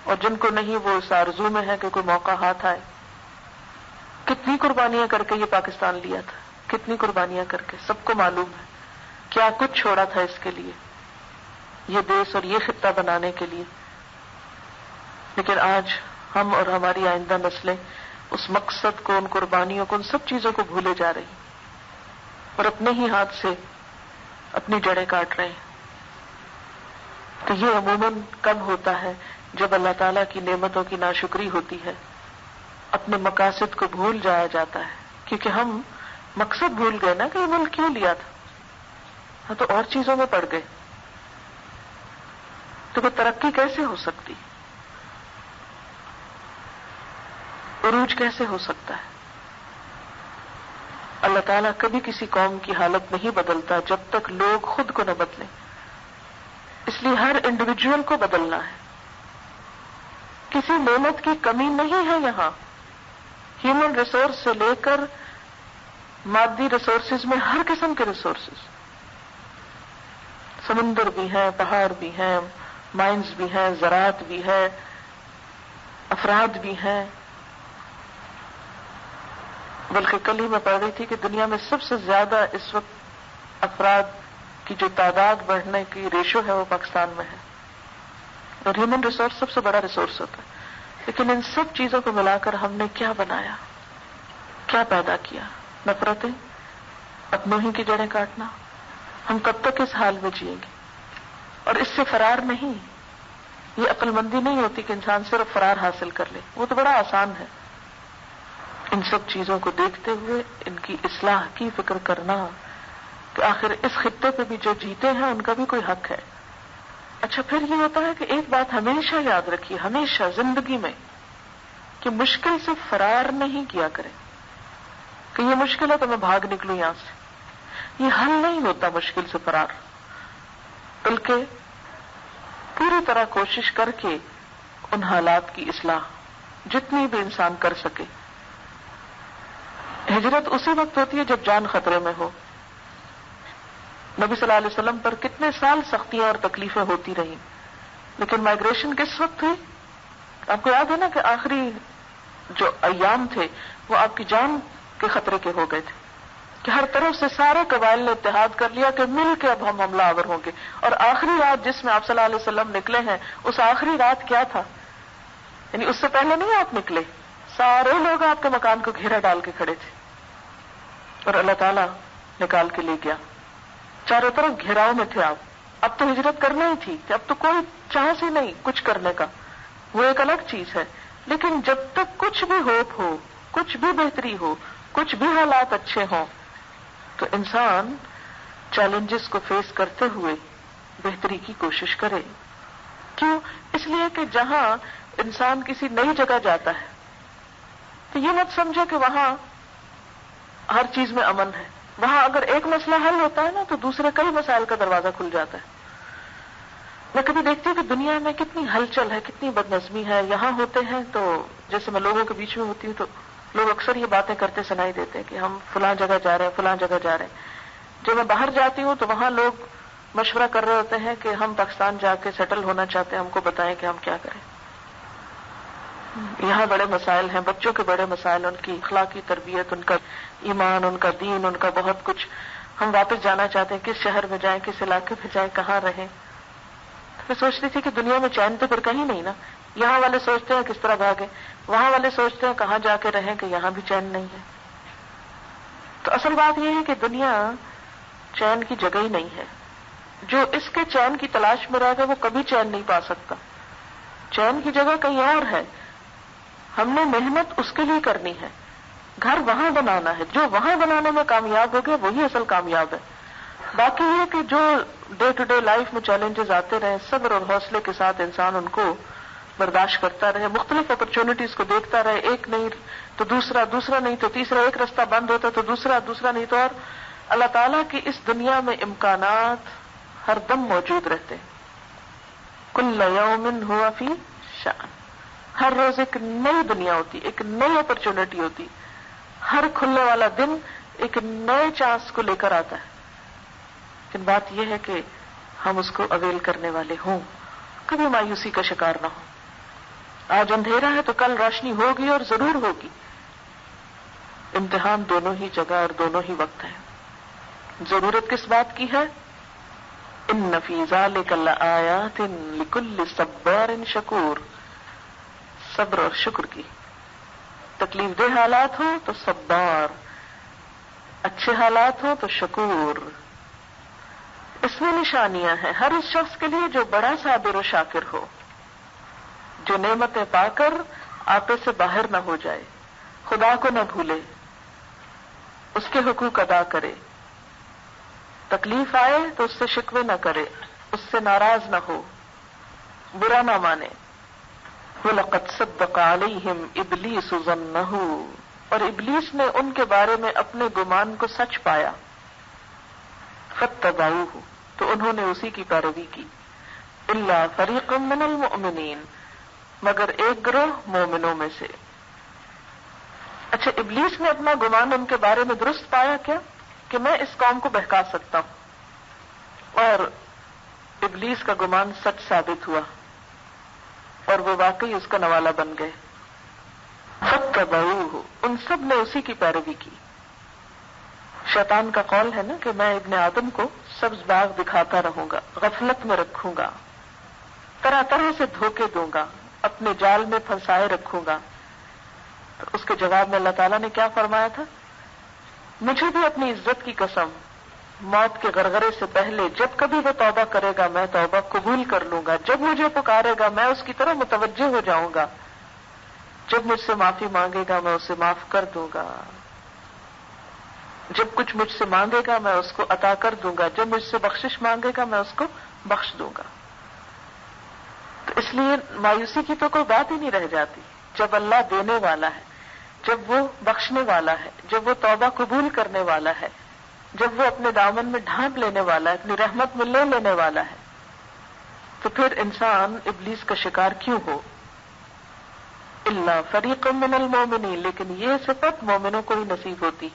اور جن کو نہیں وہ اس آرزو میں ہے کہ کوئی موقع ہاتھ آئے. کتنی قربانیاں کر کے یہ پاکستان لیا تھا، کتنی قربانیاں کر کے، سب کو معلوم ہے کیا کچھ چھوڑا تھا اس کے لیے، یہ دیس اور یہ خطہ بنانے کے لیے. لیکن آج ہم اور ہماری آئندہ نسلیں اس مقصد کو، ان قربانیوں کو، ان سب چیزوں کو بھولے جا رہی اور اپنے ہی ہاتھ سے اپنی جڑیں کاٹ رہے ہیں. تو یہ عموماً کب ہوتا ہے؟ جب اللہ تعالیٰ کی نعمتوں کی ناشکری ہوتی ہے، اپنے مقاصد کو بھول جایا جاتا ہے. کیونکہ ہم مقصد بھول گئے نا کہ یہ ملک کیوں لیا تھا، ہاں تو اور چیزوں میں پڑ گئے. تو وہ ترقی کیسے ہو سکتی، عروج کیسے ہو سکتا ہے؟ اللہ تعالیٰ کبھی کسی قوم کی حالت نہیں بدلتا جب تک لوگ خود کو نہ بدلیں. اس لیے ہر انڈیویجول کو بدلنا ہے. کسی نعمت کی کمی نہیں ہے یہاں، ہیومن ریسورس سے لے کر مادی ریسورسز میں ہر قسم کے ریسورسز، سمندر بھی ہیں، پہاڑ بھی ہیں، مائنز بھی ہیں، زراعت بھی ہے، افراد بھی ہیں. بلکہ کل ہی میں پڑھ رہی تھی کہ دنیا میں سب سے زیادہ اس وقت افراد کی جو تعداد بڑھنے کی ریشو ہے وہ پاکستان میں ہے، اور ہیومن ریسورس سب سے بڑا ریسورس ہوتا ہے. لیکن ان سب چیزوں کو ملا کر ہم نے کیا بنایا، کیا پیدا کیا؟ نفرتیں، اپنوں ہی کی جڑیں کاٹنا. ہم کب تک اس حال میں جئیں گے؟ اور اس سے فرار نہیں. یہ عقل مندی نہیں ہوتی کہ انسان صرف فرار حاصل کر لے، وہ تو بڑا آسان ہے. ان سب چیزوں کو دیکھتے ہوئے ان کی اصلاح کی فکر کرنا کہ آخر اس خطے پہ بھی جو جیتے ہیں ان کا بھی کوئی حق ہے. اچھا، پھر یہ ہوتا ہے کہ ایک بات ہمیشہ یاد رکھیے، ہمیشہ زندگی میں، کہ مشکل سے فرار نہیں کیا کریں کہ یہ مشکل ہے تو میں بھاگ نکلوں یہاں سے. یہ حل نہیں ہوتا مشکل سے فرار، بلکہ پوری طرح کوشش کر کے ان حالات کی اصلاح جتنی بھی انسان کر سکے. ہجرت اسی وقت ہوتی ہے جب جان خطرے میں ہو. نبی صلی اللہ علیہ وسلم پر کتنے سال سختیاں اور تکلیفیں ہوتی رہیں، لیکن مائگریشن کس وقت ہوئی؟ آپ کو یاد ہے نا کہ آخری جو ایام تھے وہ آپ کی جان کے خطرے کے ہو گئے تھے، کہ ہر طرف سے سارے قبائل نے اتحاد کر لیا کہ مل کے اب ہم حملہ آور ہوں گے. اور آخری رات جس میں آپ صلی اللہ علیہ وسلم نکلے ہیں، اس آخری رات کیا تھا؟ یعنی اس سے پہلے نہیں آپ نکلے، سارے لوگ آپ کے مکان کو گھیرا ڈال کے کھڑے تھے اور اللہ تعالیٰ نکال کے لے گیا. چاروں طرف گھیراؤ میں تھے آپ. اب تو ہجرت کرنا ہی تھی کہ اب تو کوئی چانس ہی نہیں کچھ کرنے کا، وہ ایک الگ چیز ہے. لیکن جب تک کچھ بھی ہوپ ہو، کچھ بھی بہتری ہو، کچھ بھی حالات اچھے ہوں، تو انسان چیلنجز کو فیس کرتے ہوئے بہتری کی کوشش کرے. کیوں؟ اس لیے کہ جہاں انسان کسی نئی جگہ جاتا ہے تو یہ مت سمجھے کہ وہاں ہر چیز میں امن ہے. وہاں اگر ایک مسئلہ حل ہوتا ہے نا تو دوسرے کئی مسائل کا دروازہ کھل جاتا ہے. میں کبھی دیکھتی ہوں کہ دنیا میں کتنی ہلچل ہے، کتنی بد نظمی ہے. یہاں ہوتے ہیں تو جیسے میں لوگوں کے بیچ میں ہوتی ہوں تو لوگ اکثر یہ باتیں کرتے سنائی دیتے ہیں کہ ہم فلاں جگہ جا رہے ہیں، فلاں جگہ جا رہے ہیں. جب میں باہر جاتی ہوں تو وہاں لوگ مشورہ کر رہے ہوتے ہیں کہ ہم پاکستان جا کے سیٹل ہونا چاہتے ہیں، ہم کو بتائیں کہ ہم کیا کریں. یہاں بڑے مسائل ہیں، بچوں کے بڑے مسائل، ان کی اخلاقی تربیت، ان کا ایمان، ان کا دین، ان کا بہت کچھ. ہم واپس جانا چاہتے ہیں، کس شہر میں جائیں، کس علاقے میں جائیں، کہاں رہیں. میں سوچتی تھی کہ دنیا میں چین تو پھر کہیں نہیں نا. یہاں والے سوچتے ہیں کس طرح بھاگیں، وہاں والے سوچتے ہیں کہاں جا کے رہیں، کہ یہاں بھی چین نہیں ہے. تو اصل بات یہ ہے کہ دنیا چین کی جگہ ہی نہیں ہے. جو اس کے چین کی تلاش میں رہے گا وہ کبھی چین نہیں پا سکتا. چین کی جگہ کہیں اور ہے. ہم نے محنت اس کے لیے کرنی ہے، گھر وہاں بنانا ہے. جو وہاں بنانے میں کامیاب ہو گیا وہی اصل کامیاب ہے. باقی یہ کہ جو ڈے ٹو ڈے لائف میں چیلنجز آتے رہے، صبر اور حوصلے کے ساتھ انسان ان کو برداشت کرتا رہے، مختلف اپرچونٹیز کو دیکھتا رہے، ایک نہیں تو دوسرا، دوسرا نہیں تو تیسرا، ایک رستہ بند ہوتا تو دوسرا، دوسرا نہیں تو اور. اللہ تعالیٰ کی اس دنیا میں امکانات ہر دم موجود رہتے ہیں. کل یوم ہوا فی شأن. ہر روز ایک نئی دنیا ہوتی، ایک نئی اپرچونٹی ہوتی. ہر کھلنے والا دن ایک نئے چانس کو لے کر آتا ہے. لیکن بات یہ ہے کہ ہم اس کو اویل کرنے والے ہوں، کبھی مایوسی کا شکار نہ ہو. آج اندھیرا ہے تو کل روشنی ہوگی اور ضرور ہوگی. امتحان دونوں ہی جگہ اور دونوں ہی وقت ہے. ضرورت کس بات کی ہے؟ ان فی ذلک لآیات لکل صبار شکور. صبر اور شکر کی. تکلیف دہ حالات ہوں تو صبار، اچھے حالات ہوں تو شکور. اس میں نشانیاں ہیں ہر اس شخص کے لیے جو بڑا صابر و شاکر ہو، جو نعمتیں پا کر آپے سے باہر نہ ہو جائے، خدا کو نہ بھولے، اس کے حقوق ادا کرے. تکلیف آئے تو اس سے شکوے نہ کرے، اس سے ناراض نہ ہو، برا نہ مانے. وَلَقَدْ صَدَّقَ عَلَيْهِمْ إِبْلِيسُ ظَنَّهُ. اور ابلیس نے ان کے بارے میں اپنے گمان کو سچ پایا. فَاتَّبَعُوهُ. تو انہوں نے اسی کی پیروی کی. إِلَّا فَرِيقٌ مِّنَ الْمُؤْمِنِينَ. مگر ایک گروہ مومنوں میں سے. اچھا، ابلیس نے اپنا گمان ان کے بارے میں درست پایا کیا؟ کہ میں اس قوم کو بہکا سکتا ہوں. اور ابلیس کا گمان سچ ثابت ہوا اور وہ واقعی اس کا نوالا بن گئے. فَاتَّبَعُوهُ. ان سب نے اسی کی پیروی کی. شیطان کا قول ہے نا کہ میں ابن آدم کو سبز باغ دکھاتا رہوں گا، غفلت میں رکھوں گا، طرح طرح سے دھوکے دوں گا، اپنے جال میں پھنسائے رکھوں گا. تو اس کے جواب میں اللہ تعالیٰ نے کیا فرمایا تھا؟ مجھے بھی اپنی عزت کی قسم، موت کے غرغرے سے پہلے جب کبھی وہ توبہ کرے گا میں توبہ قبول کر لوں گا، جب مجھے پکارے گا میں اس کی طرف متوجہ ہو جاؤں گا، جب مجھ سے معافی مانگے گا میں اسے معاف کر دوں گا، جب کچھ مجھ سے مانگے گا میں اس کو عطا کر دوں گا، جب مجھ سے بخشش مانگے گا میں اس کو بخش دوں گا. تو اس لیے مایوسی کی تو کوئی بات ہی نہیں رہ جاتی جب اللہ دینے والا ہے، جب وہ بخشنے والا ہے، جب وہ توبہ قبول کرنے والا ہے، جب وہ اپنے دامن میں ڈھانپ لینے والا ہے، اپنی رحمت میں لے لینے والا ہے. تو پھر انسان ابلیس کا شکار کیوں ہو؟ الا فریق من المومنین، لیکن یہ صفت مومنوں کو ہی نصیب ہوتی.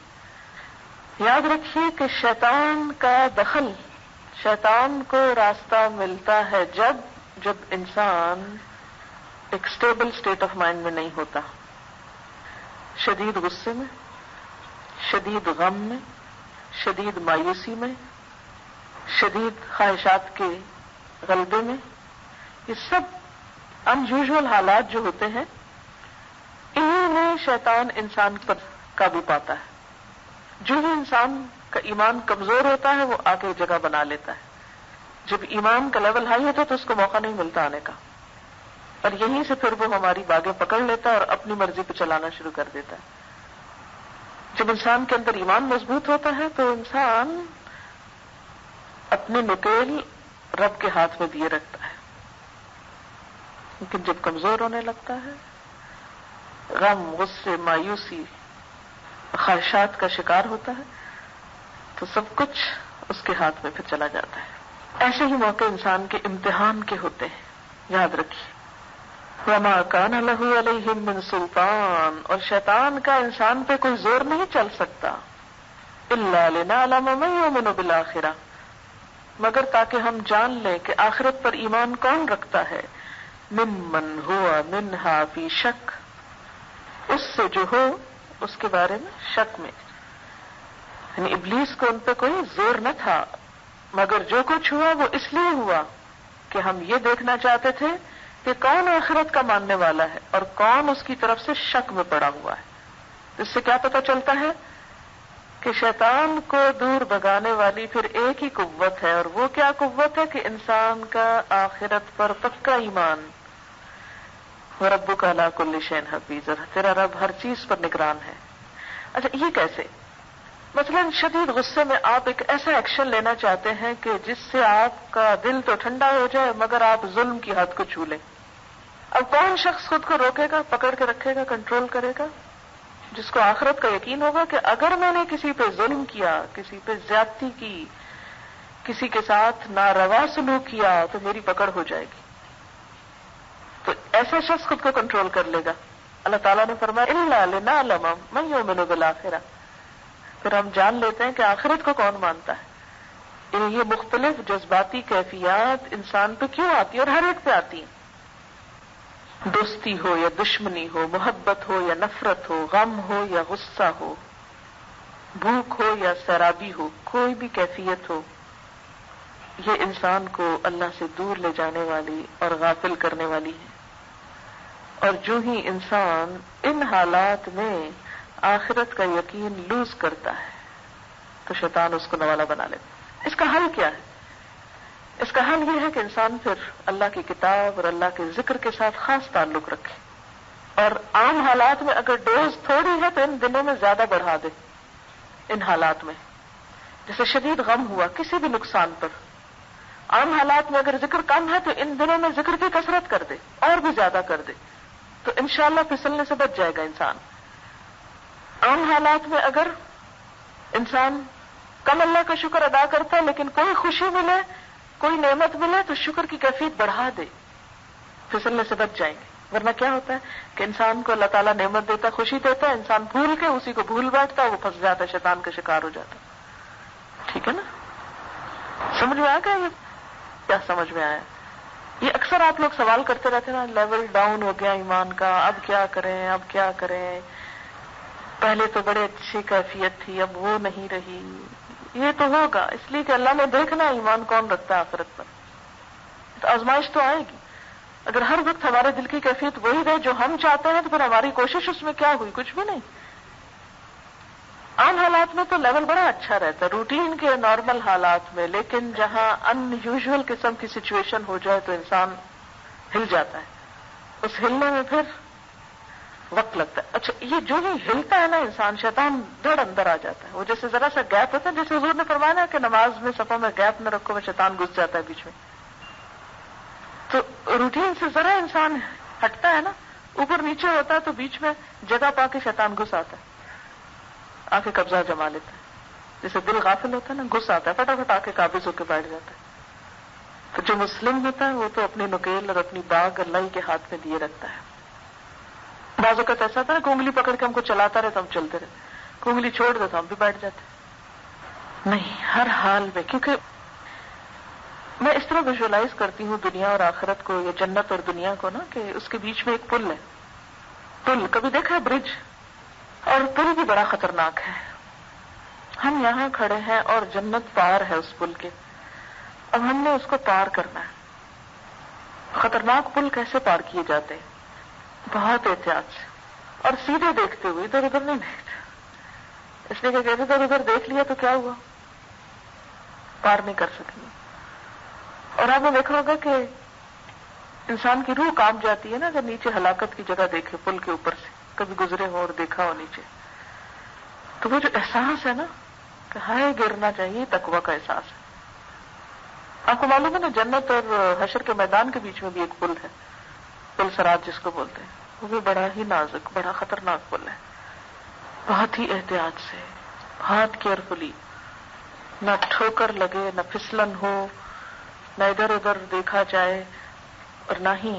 یاد رکھیے کہ شیطان کا دخل، شیطان کو راستہ ملتا ہے جب انسان ایک سٹیبل اسٹیٹ آف مائنڈ میں نہیں ہوتا، شدید غصے میں، شدید غم میں، شدید مایوسی میں، شدید خواہشات کے غلبے میں. یہ سب ان یوزول حالات جو ہوتے ہیں انہی میں شیطان انسان پر قابو پاتا ہے. جو بھی انسان کا ایمان کمزور ہوتا ہے وہ آ کے جگہ بنا لیتا ہے. جب ایمان کا لیول ہائی ہوتا ہے تو اس کو موقع نہیں ملتا آنے کا، اور یہیں سے پھر وہ ہماری باغیں پکڑ لیتا ہے اور اپنی مرضی پہ چلانا شروع کر دیتا ہے. جب انسان کے اندر ایمان مضبوط ہوتا ہے تو انسان اپنے نکیل رب کے ہاتھ میں دیے رکھتا ہے. لیکن جب کمزور ہونے لگتا ہے، غم، غصے، مایوسی، خواہشات کا شکار ہوتا ہے تو سب کچھ اس کے ہاتھ میں پھر چلا جاتا ہے. ایسے ہی موقع انسان کے امتحان کے ہوتے ہیں، یاد رکھیے. وما كان له عليهم من سلطان، اور شیطان کا انسان پہ کوئی زور نہیں چل سکتا. الا لنعلم من يؤمن بالآخرہ، مگر تاکہ ہم جان لیں کہ آخرت پر ایمان کون رکھتا ہے. ممن هو منها فی شک، اس سے جو ہو اس کے بارے میں شک میں. یعنی ابلیس کو ان پہ کوئی زور نہ تھا، مگر جو کچھ ہوا وہ اس لیے ہوا کہ ہم یہ دیکھنا چاہتے تھے کہ کون آخرت کا ماننے والا ہے اور کون اس کی طرف سے شک میں پڑا ہوا ہے. اس سے کیا پتہ چلتا ہے کہ شیطان کو دور بھگانے والی پھر ایک ہی قوت ہے، اور وہ کیا قوت ہے کہ انسان کا آخرت پر پکا ایمان. وَرَبُّكَ عَلَىٰ كُلِّ شَيْءٍ حَفِيظٌ، تیرا رب ہر چیز پر نگران ہے. اچھا یہ کیسے؟ مثلا شدید غصے میں آپ ایک ایسا ایکشن لینا چاہتے ہیں کہ جس سے آپ کا دل تو ٹھنڈا ہو جائے مگر آپ ظلم کی حد کو چھو لیں. اب کون شخص خود کو روکے گا، پکڑ کے رکھے گا، کنٹرول کرے گا؟ جس کو آخرت کا یقین ہوگا کہ اگر میں نے کسی پہ ظلم کیا، کسی پہ زیادتی کی، کسی کے ساتھ ناروا سلوک کیا تو میری پکڑ ہو جائے گی. تو ایسا شخص خود کو کنٹرول کر لے گا. اللہ تعالیٰ نے فرمایا الا لنعلم من یؤمن بالآخرہ، پھر ہم جان لیتے ہیں کہ آخرت کو کون مانتا ہے. یعنی یہ مختلف جذباتی کیفیات انسان پہ کیوں آتی ہیں، اور ہر ایک پہ آتی ہیں. دوستی ہو یا دشمنی ہو، محبت ہو یا نفرت ہو، غم ہو یا غصہ ہو، بھوک ہو یا سیرابی ہو، کوئی بھی کیفیت ہو، یہ انسان کو اللہ سے دور لے جانے والی اور غافل کرنے والی ہے. اور جو ہی انسان ان حالات میں آخرت کا یقین لوز کرتا ہے تو شیطان اس کو نوالا بنا لیتا. اس کا حل کیا ہے؟ اس کا حل یہ ہے کہ انسان پھر اللہ کی کتاب اور اللہ کے ذکر کے ساتھ خاص تعلق رکھے، اور عام حالات میں اگر ڈوز تھوڑی ہے تو ان دنوں میں زیادہ بڑھا دے. ان حالات میں جیسے شدید غم ہوا کسی بھی نقصان پر، عام حالات میں اگر ذکر کم ہے تو ان دنوں میں ذکر کی کثرت کر دے اور بھی زیادہ کر دے، تو انشاءاللہ پھسلنے سے بچ جائے گا انسان. عام حالات میں اگر انسان کم اللہ کا شکر ادا کرتا ہے لیکن کوئی خوشی ملے، کوئی نعمت ملے تو شکر کی کیفیت بڑھا دے، پھسلنے سے بچ جائیں گے. ورنہ کیا ہوتا ہے کہ انسان کو اللہ تعالیٰ نعمت دیتا، خوشی دیتا ہے، انسان بھول کے اسی کو بھول بیٹھتا ہے، وہ پھنس جاتا ہے، شیطان کا شکار ہو جاتا ہے. ٹھیک ہے نا؟ سمجھ میں آ گیا؟ یہ کیا سمجھ میں آیا؟ یہ اکثر آپ لوگ سوال کرتے رہتے ہیں نا، لیول ڈاؤن ہو گیا ایمان کا، اب کیا کریں، اب کیا کریں. پہلے تو بڑے اچھی کیفیت تھی، اب وہ نہیں رہی. یہ تو ہوگا اس لیے کہ اللہ نے دیکھنا ایمان کون رکھتا ہے آخرت پر. تو آزمائش تو آئے گی. اگر ہر وقت ہمارے دل کی کیفیت وہی رہے جو ہم چاہتے ہیں تو پھر ہماری کوشش اس میں کیا ہوئی؟ کچھ بھی نہیں. عام حالات میں تو لیول بڑا اچھا رہتا ہے، روٹین کے نارمل حالات میں، لیکن جہاں ان یوزول قسم کی سچویشن ہو جائے تو انسان ہل جاتا ہے. اس ہلنے میں پھر وقت لگتا ہے. اچھا، یہ جو ہی ہلتا ہے نا انسان، شیطان دڑ اندر آ جاتا ہے. وہ جیسے ذرا سا گیپ ہوتا ہے، جیسے حضور نے فرمایا نا کہ نماز میں صفوں میں گیپ نہ رکھو، وہ شیطان گھس جاتا ہے بیچ میں. تو روٹین سے ذرا انسان ہٹتا ہے نا، اوپر نیچے ہوتا ہے تو بیچ میں جگہ پا کے شیطان گھس آتا ہے، آ کے قبضہ جما لیتا ہے. جیسے دل غافل ہوتا ہے نا، گھس آتا ہے، فٹافٹ آ کے قابض ہو کے بیٹھ جاتا ہے. تو جو مسلم ہوتا ہے وہ تو اپنی نکیل اور اپنی باغ اللہ ہی کے ہاتھ میں دیے رکھتا ہے. بعض اوقات ایسا تھا نا کہ انگلی پکڑ کے ہم کو چلاتا رہے تو ہم چلتے رہے، انگلی چھوڑ دے تو ہم بھی بیٹھ جاتے. نہیں، ہر حال میں. کیونکہ میں اس طرح ویژولائز کرتی ہوں دنیا اور آخرت کو، یا جنت اور دنیا کو نا، کہ اس کے بیچ میں ایک پل ہے. پل کبھی دیکھا ہے؟ برج. اور پل بھی بڑا خطرناک ہے. ہم یہاں کھڑے ہیں اور جنت پار ہے اس پل کے. اب ہم نے اس کو پار کرنا ہے. خطرناک پل کیسے پار کیے جاتے ہیں؟ بہت احتیاط سے اور سیدھے دیکھتے ہوئے، ادھر ادھر نہیں دیکھتے. اس لیے کہ اگر ادھر ادھر دیکھ لیا تو کیا ہوا؟ پار نہیں کر سکیں گے. اور آپ نے دیکھا ہوگا کہ انسان کی روح کانپ جاتی ہے نا اگر نیچے ہلاکت کی جگہ دیکھے. پل کے اوپر سے کبھی گزرے ہو اور دیکھا ہو نیچے، تو وہ جو احساس ہے نا کہ ہائے گرنا چاہیے، تقویٰ کا احساس ہے. آپ کو معلوم ہے نا، جنت اور حشر کے میدان کے بیچ میں بھی ایک پل ہے، پل صراط جس کو بولتے ہیں. وہ بھی بڑا ہی نازک، بڑا خطرناک پل ہے. بہت ہی احتیاط سے، بہت کیئرفلی، نہ ٹھوکر لگے، نہ پھسلن ہو، نہ ادھر ادھر دیکھا جائے، اور نہ ہی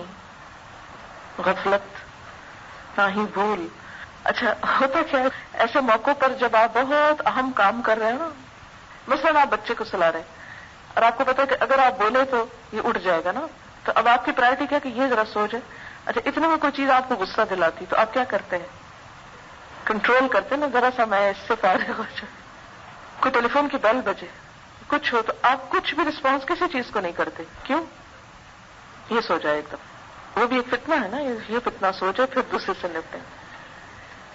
غفلت، نہ ہی بھول. اچھا، ہوتا کیا ہے ایسے موقعوں پر جب آپ بہت اہم کام کر رہے ہیں نا، مثلا آپ بچے کو سلا رہے ہیں اور آپ کو پتا ہے کہ اگر آپ بولے تو یہ اٹھ جائے گا نا، تو اب آپ کی پرائرٹی کیا کہ یہ ذرا سوچے. اچھا، اتنے میں کوئی چیز آپ کو غصہ دلاتی تو آپ کیا کرتے ہیں؟ کنٹرول کرتے نا، ذرا سا میں اس سے فارغ ہو جاؤں. کوئی ٹیلی فون کی بیل بجے، کچھ ہو، تو آپ کچھ بھی رسپانس کسی چیز کو نہیں کرتے. کیوں؟ یہ سو جائے ایک دم. وہ بھی ایک فتنہ ہے نا، یہ فتنہ سو جائے پھر دوسرے سے نپٹے.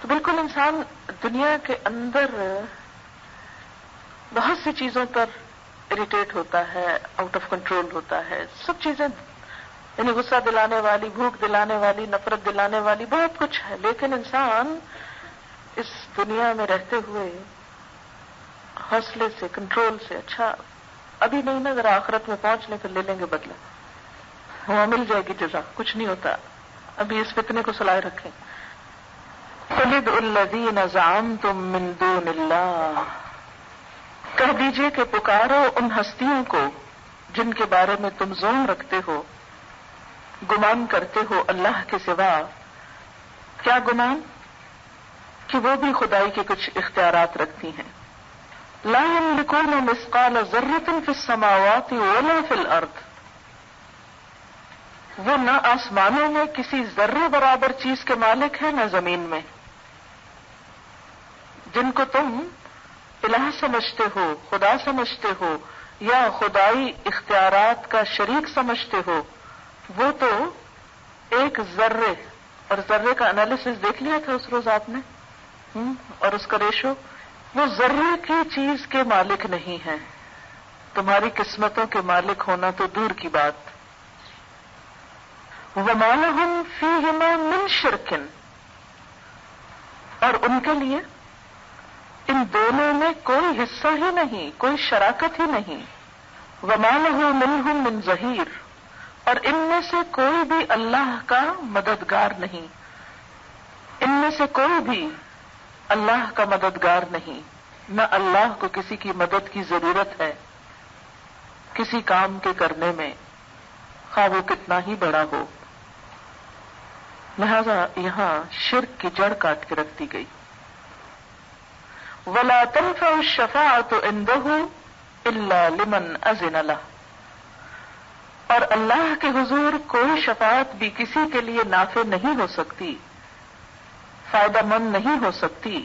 تو بالکل انسان دنیا کے اندر بہت سی چیزوں پر اریٹیٹ ہوتا ہے، آؤٹ آف کنٹرول ہوتا ہے. سب چیزیں یعنی غصہ دلانے والی، بھوک دلانے والی، نفرت دلانے والی بہت کچھ ہے. لیکن انسان اس دنیا میں رہتے ہوئے حوصلے سے، کنٹرول سے، اچھا ابھی نہیں نا، ذرا آخرت میں پہنچ لیں پھر لے لیں گے بدلہ، وہاں مل جائے گی جزا. کچھ نہیں ہوتا، ابھی اس فتنے کو سلائے رکھیں. قُلِ ادْعُوا الَّذِينَ زَعَمْتُم مِّن دُونِ اللَّهِ، کہہ دیجئے کہ پکارو ان ہستیوں کو جن کے بارے میں تم ظلم رکھتے ہو، گمان کرتے ہو اللہ کے سوا. کیا گمان؟ کہ وہ بھی خدائی کے کچھ اختیارات رکھتی ہیں. لا يملكون مثقال ذرة في السماوات ولا في الارض، وہ نہ آسمانوں میں کسی ذرے برابر چیز کے مالک ہیں، نہ زمین میں. جن کو تم الہ سمجھتے ہو، خدا سمجھتے ہو، یا خدائی اختیارات کا شریک سمجھتے ہو، وہ تو ایک ذرے، اور ذرے کا انالیسس دیکھ لیا تھا اس روز آپ نے، اور اس کا ریشو، وہ ذرے کی چیز کے مالک نہیں ہیں. تمہاری قسمتوں کے مالک ہونا تو دور کی بات. وَمَا لَهُمْ فِيهِمَا مِنْ شِرْكٍ، اور ان کے لیے ان دونوں میں کوئی حصہ ہی نہیں، کوئی شراکت ہی نہیں. وَمَا لَهُ مِنْهُمْ مِنْ ظَهِيرٍ، اور ان میں سے کوئی بھی اللہ کا مددگار نہیں. ان میں سے کوئی بھی اللہ کا مددگار نہیں، نہ اللہ کو کسی کی مدد کی ضرورت ہے کسی کام کے کرنے میں، خواہ وہ کتنا ہی بڑا ہو. لہذا یہاں شرک کی جڑ کاٹ کے رکھ دی گئی. وَلَا تَنفَعُ الشَّفَاعَةُ عِندَهُ إِلَّا لِمَنْ أَذِنَ لَهُ، اور اللہ کے حضور کوئی شفاعت بھی کسی کے لیے نافع نہیں ہو سکتی، فائدہ مند نہیں ہو سکتی،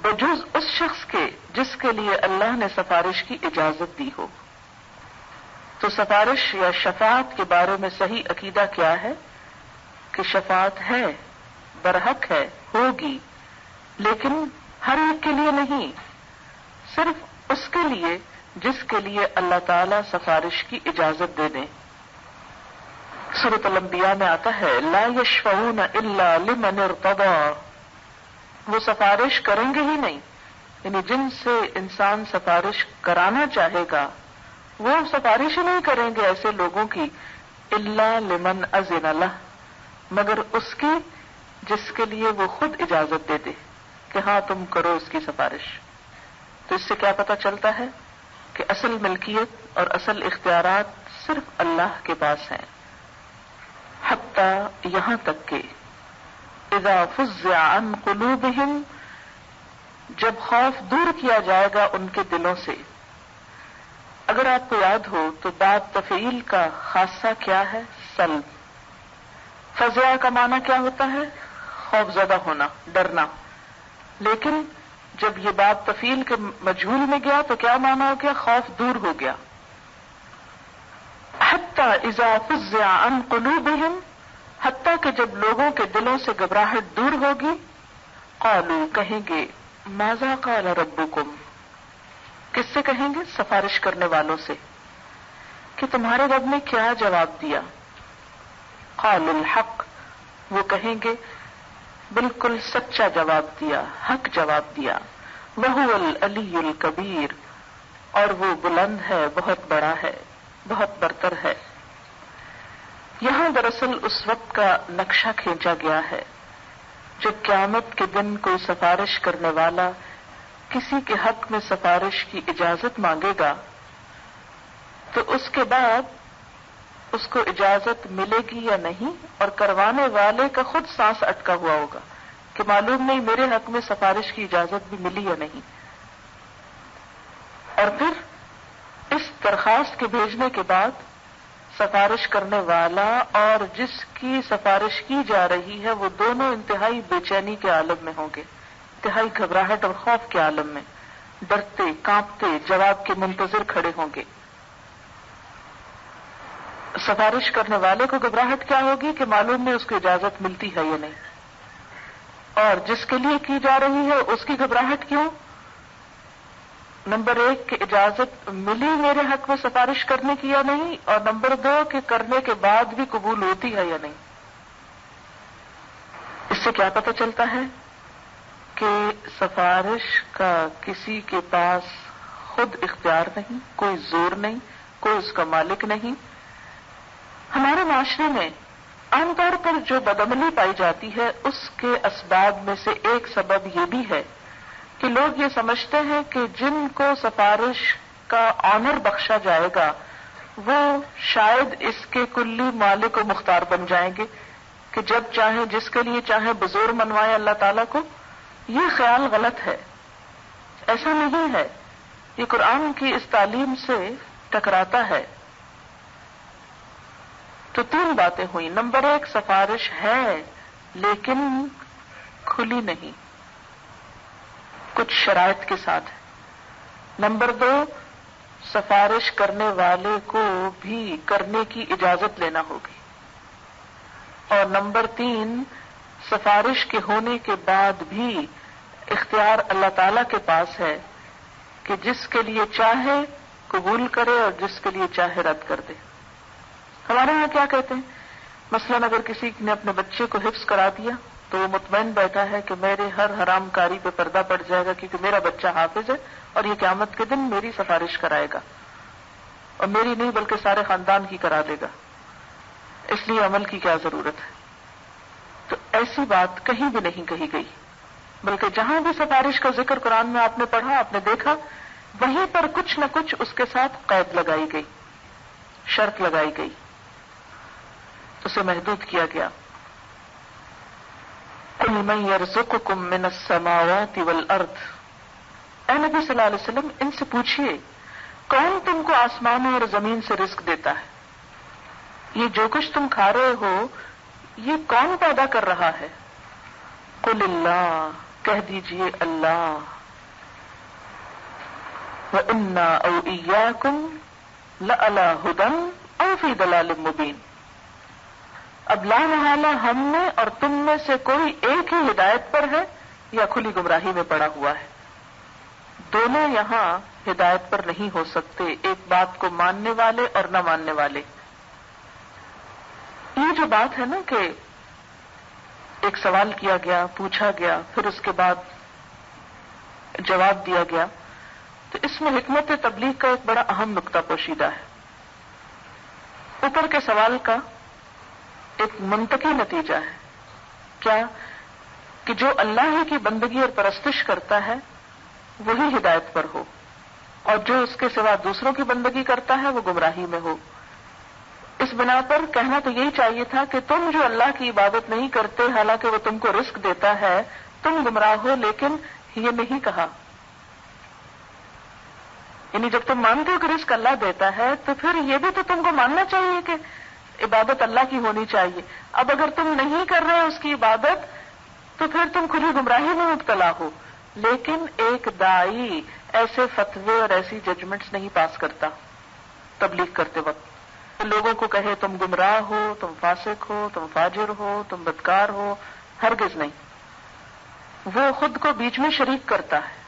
بجز اس شخص کے جس کے لیے اللہ نے سفارش کی اجازت دی ہو. تو سفارش یا شفاعت کے بارے میں صحیح عقیدہ کیا ہے کہ شفاعت ہے، برحق ہے، ہوگی، لیکن ہر ایک کے لیے نہیں، صرف اس کے لیے جس کے لیے اللہ تعالی سفارش کی اجازت دے دیں. سورۃ الانبیاء میں آتا ہے لا یشفعون الا لمن ارتضی، وہ سفارش کریں گے ہی نہیں، یعنی جن سے انسان سفارش کرانا چاہے گا وہ سفارش ہی نہیں کریں گے ایسے لوگوں کی، الا لمن اذن لہ، مگر اس کی جس کے لیے وہ خود اجازت دے دے کہ ہاں تم کرو اس کی سفارش. تو اس سے کیا پتہ چلتا ہے کہ اصل ملکیت اور اصل اختیارات صرف اللہ کے پاس ہیں. حتی یہاں تک کہ اذا فزع عن قلوبہم، جب خوف دور کیا جائے گا ان کے دلوں سے. اگر آپ کو یاد ہو تو باب تفعیل کا خاصہ کیا ہے؟ سلب. فزع کا معنی کیا ہوتا ہے؟ خوف زدہ ہونا، ڈرنا. لیکن جب یہ باب تفعیل کے مجہول میں گیا تو کیا معنی ہو گیا؟ خوف دور ہو گیا. حتی اذا فزع عن قلوبہم، حتیٰ کہ جب لوگوں کے دلوں سے گھبراہٹ دور ہوگی، قالوا کہیں گے ماذا قال ربکم، کس سے کہیں گے؟ سفارش کرنے والوں سے کہ تمہارے رب نے کیا جواب دیا. قالوا الحق، وہ کہیں گے بالکل سچا جواب دیا، حق جواب دیا. وہو العلی الکبیر، اور وہ بلند ہے، بہت بڑا ہے، بہت برتر ہے. یہاں دراصل اس وقت کا نقشہ کھینچا گیا ہے جب قیامت کے دن کوئی سفارش کرنے والا کسی کے حق میں سفارش کی اجازت مانگے گا تو اس کے بعد اس کو اجازت ملے گی یا نہیں، اور کروانے والے کا خود سانس اٹکا ہوا ہوگا کہ معلوم نہیں میرے حق میں سفارش کی اجازت بھی ملی یا نہیں. اور پھر اس درخواست کے بھیجنے کے بعد سفارش کرنے والا اور جس کی سفارش کی جا رہی ہے وہ دونوں انتہائی بے چینی کے عالم میں ہوں گے، انتہائی گھبراہٹ اور خوف کے عالم میں، ڈرتے کانپتے جواب کے منتظر کھڑے ہوں گے. سفارش کرنے والے کو گھبراہٹ کیا ہوگی کہ معلوم نہیں اس کو اجازت ملتی ہے یا نہیں، اور جس کے لیے کی جا رہی ہے اس کی گھبراہٹ کیوں؟ نمبر 1 کہ اجازت ملی میرے حق میں سفارش کرنے کی یا نہیں، اور نمبر 2 کہ کرنے کے بعد بھی قبول ہوتی ہے یا نہیں. اس سے کیا پتہ چلتا ہے کہ سفارش کا کسی کے پاس خود اختیار نہیں، کوئی زور نہیں، کوئی اس کا مالک نہیں. ہمارے معاشرے میں عام طور پر جو بدعملی پائی جاتی ہے اس کے اسباب میں سے ایک سبب یہ بھی ہے کہ لوگ یہ سمجھتے ہیں کہ جن کو سفارش کا آنر بخشا جائے گا وہ شاید اس کے کلی مالک و مختار بن جائیں گے کہ جب چاہیں جس کے لیے چاہیں بزور منوائے اللہ تعالیٰ کو. یہ خیال غلط ہے، ایسا نہیں ہے، یہ قرآن کی اس تعلیم سے ٹکراتا ہے. تو 3 باتیں ہوئیں. نمبر 1 سفارش ہے لیکن کھلی نہیں، کچھ شرائط کے ساتھ. نمبر 2 سفارش کرنے والے کو بھی کرنے کی اجازت لینا ہوگی. اور نمبر 3 سفارش کے ہونے کے بعد بھی اختیار اللہ تعالی کے پاس ہے کہ جس کے لیے چاہے قبول کرے اور جس کے لیے چاہے رد کر دے. ہمارے یہاں کیا کہتے ہیں، مثلاً اگر کسی نے اپنے بچے کو حفظ کرا دیا تو وہ مطمئن بیٹھا ہے کہ میرے ہر حرام کاری پہ پردہ پڑ جائے گا کیونکہ میرا بچہ حافظ ہے اور یہ قیامت کے دن میری سفارش کرائے گا، اور میری نہیں بلکہ سارے خاندان کی کرا دے گا، اس لیے عمل کی کیا ضرورت ہے. تو ایسی بات کہیں بھی نہیں کہی گئی، بلکہ جہاں بھی سفارش کا ذکر قرآن میں آپ نے پڑھا، آپ نے دیکھا، وہیں پر کچھ نہ کچھ اس کے ساتھ قید لگائی گئی، شرط لگائی گئی، اسے محدود کیا گیا. قل من یرزقکم من السماوات والارض، اے نبی صلی اللہ علیہ وسلم ان سے پوچھئے کون تم کو آسمانوں اور زمین سے رزق دیتا ہے؟ یہ جو کچھ تم کھا رہے ہو یہ کون پیدا کر رہا ہے؟ قل اللہ، کہہ دیجئے اللہ وَإِنَّا أَوْ إِيَّاكُمْ لَعَلَىٰ هُدًى أَوْ فِي ضَلَالٍ مُبِينٍ. اب لا محالہ ہم میں اور تم میں سے کوئی ایک ہی ہدایت پر ہے یا کھلی گمراہی میں پڑا ہوا ہے. دونوں یہاں ہدایت پر نہیں ہو سکتے، ایک بات کو ماننے والے اور نہ ماننے والے. یہ جو بات ہے نا کہ ایک سوال کیا گیا، پوچھا گیا، پھر اس کے بعد جواب دیا گیا، تو اس میں حکمت تبلیغ کا ایک بڑا اہم نقطہ پوشیدہ ہے. اوپر کے سوال کا ایک منطقی نتیجہ ہے کیا کہ جو اللہ ہی کی بندگی اور پرستش کرتا ہے وہی ہدایت پر ہو، اور جو اس کے سوا دوسروں کی بندگی کرتا ہے وہ گمراہی میں ہو. اس بنا پر کہنا تو یہی چاہیے تھا کہ تم جو اللہ کی عبادت نہیں کرتے حالانکہ وہ تم کو رزق دیتا ہے تم گمراہ ہو، لیکن یہ نہیں کہا. یعنی جب تم مانتے ہو کہ رزق اللہ دیتا ہے تو پھر یہ بھی تو تم کو ماننا چاہیے کہ عبادت اللہ کی ہونی چاہیے. اب اگر تم نہیں کر رہے اس کی عبادت تو پھر تم کھلی گمراہی میں مبتلا ہو. لیکن ایک داعی ایسے فتوے اور ایسی ججمنٹس نہیں پاس کرتا تبلیغ کرتے وقت. لوگوں کو کہے تم گمراہ ہو، تم فاسق ہو، تم فاجر ہو، تم بدکار ہو، ہرگز نہیں. وہ خود کو بیچ میں شریک کرتا ہے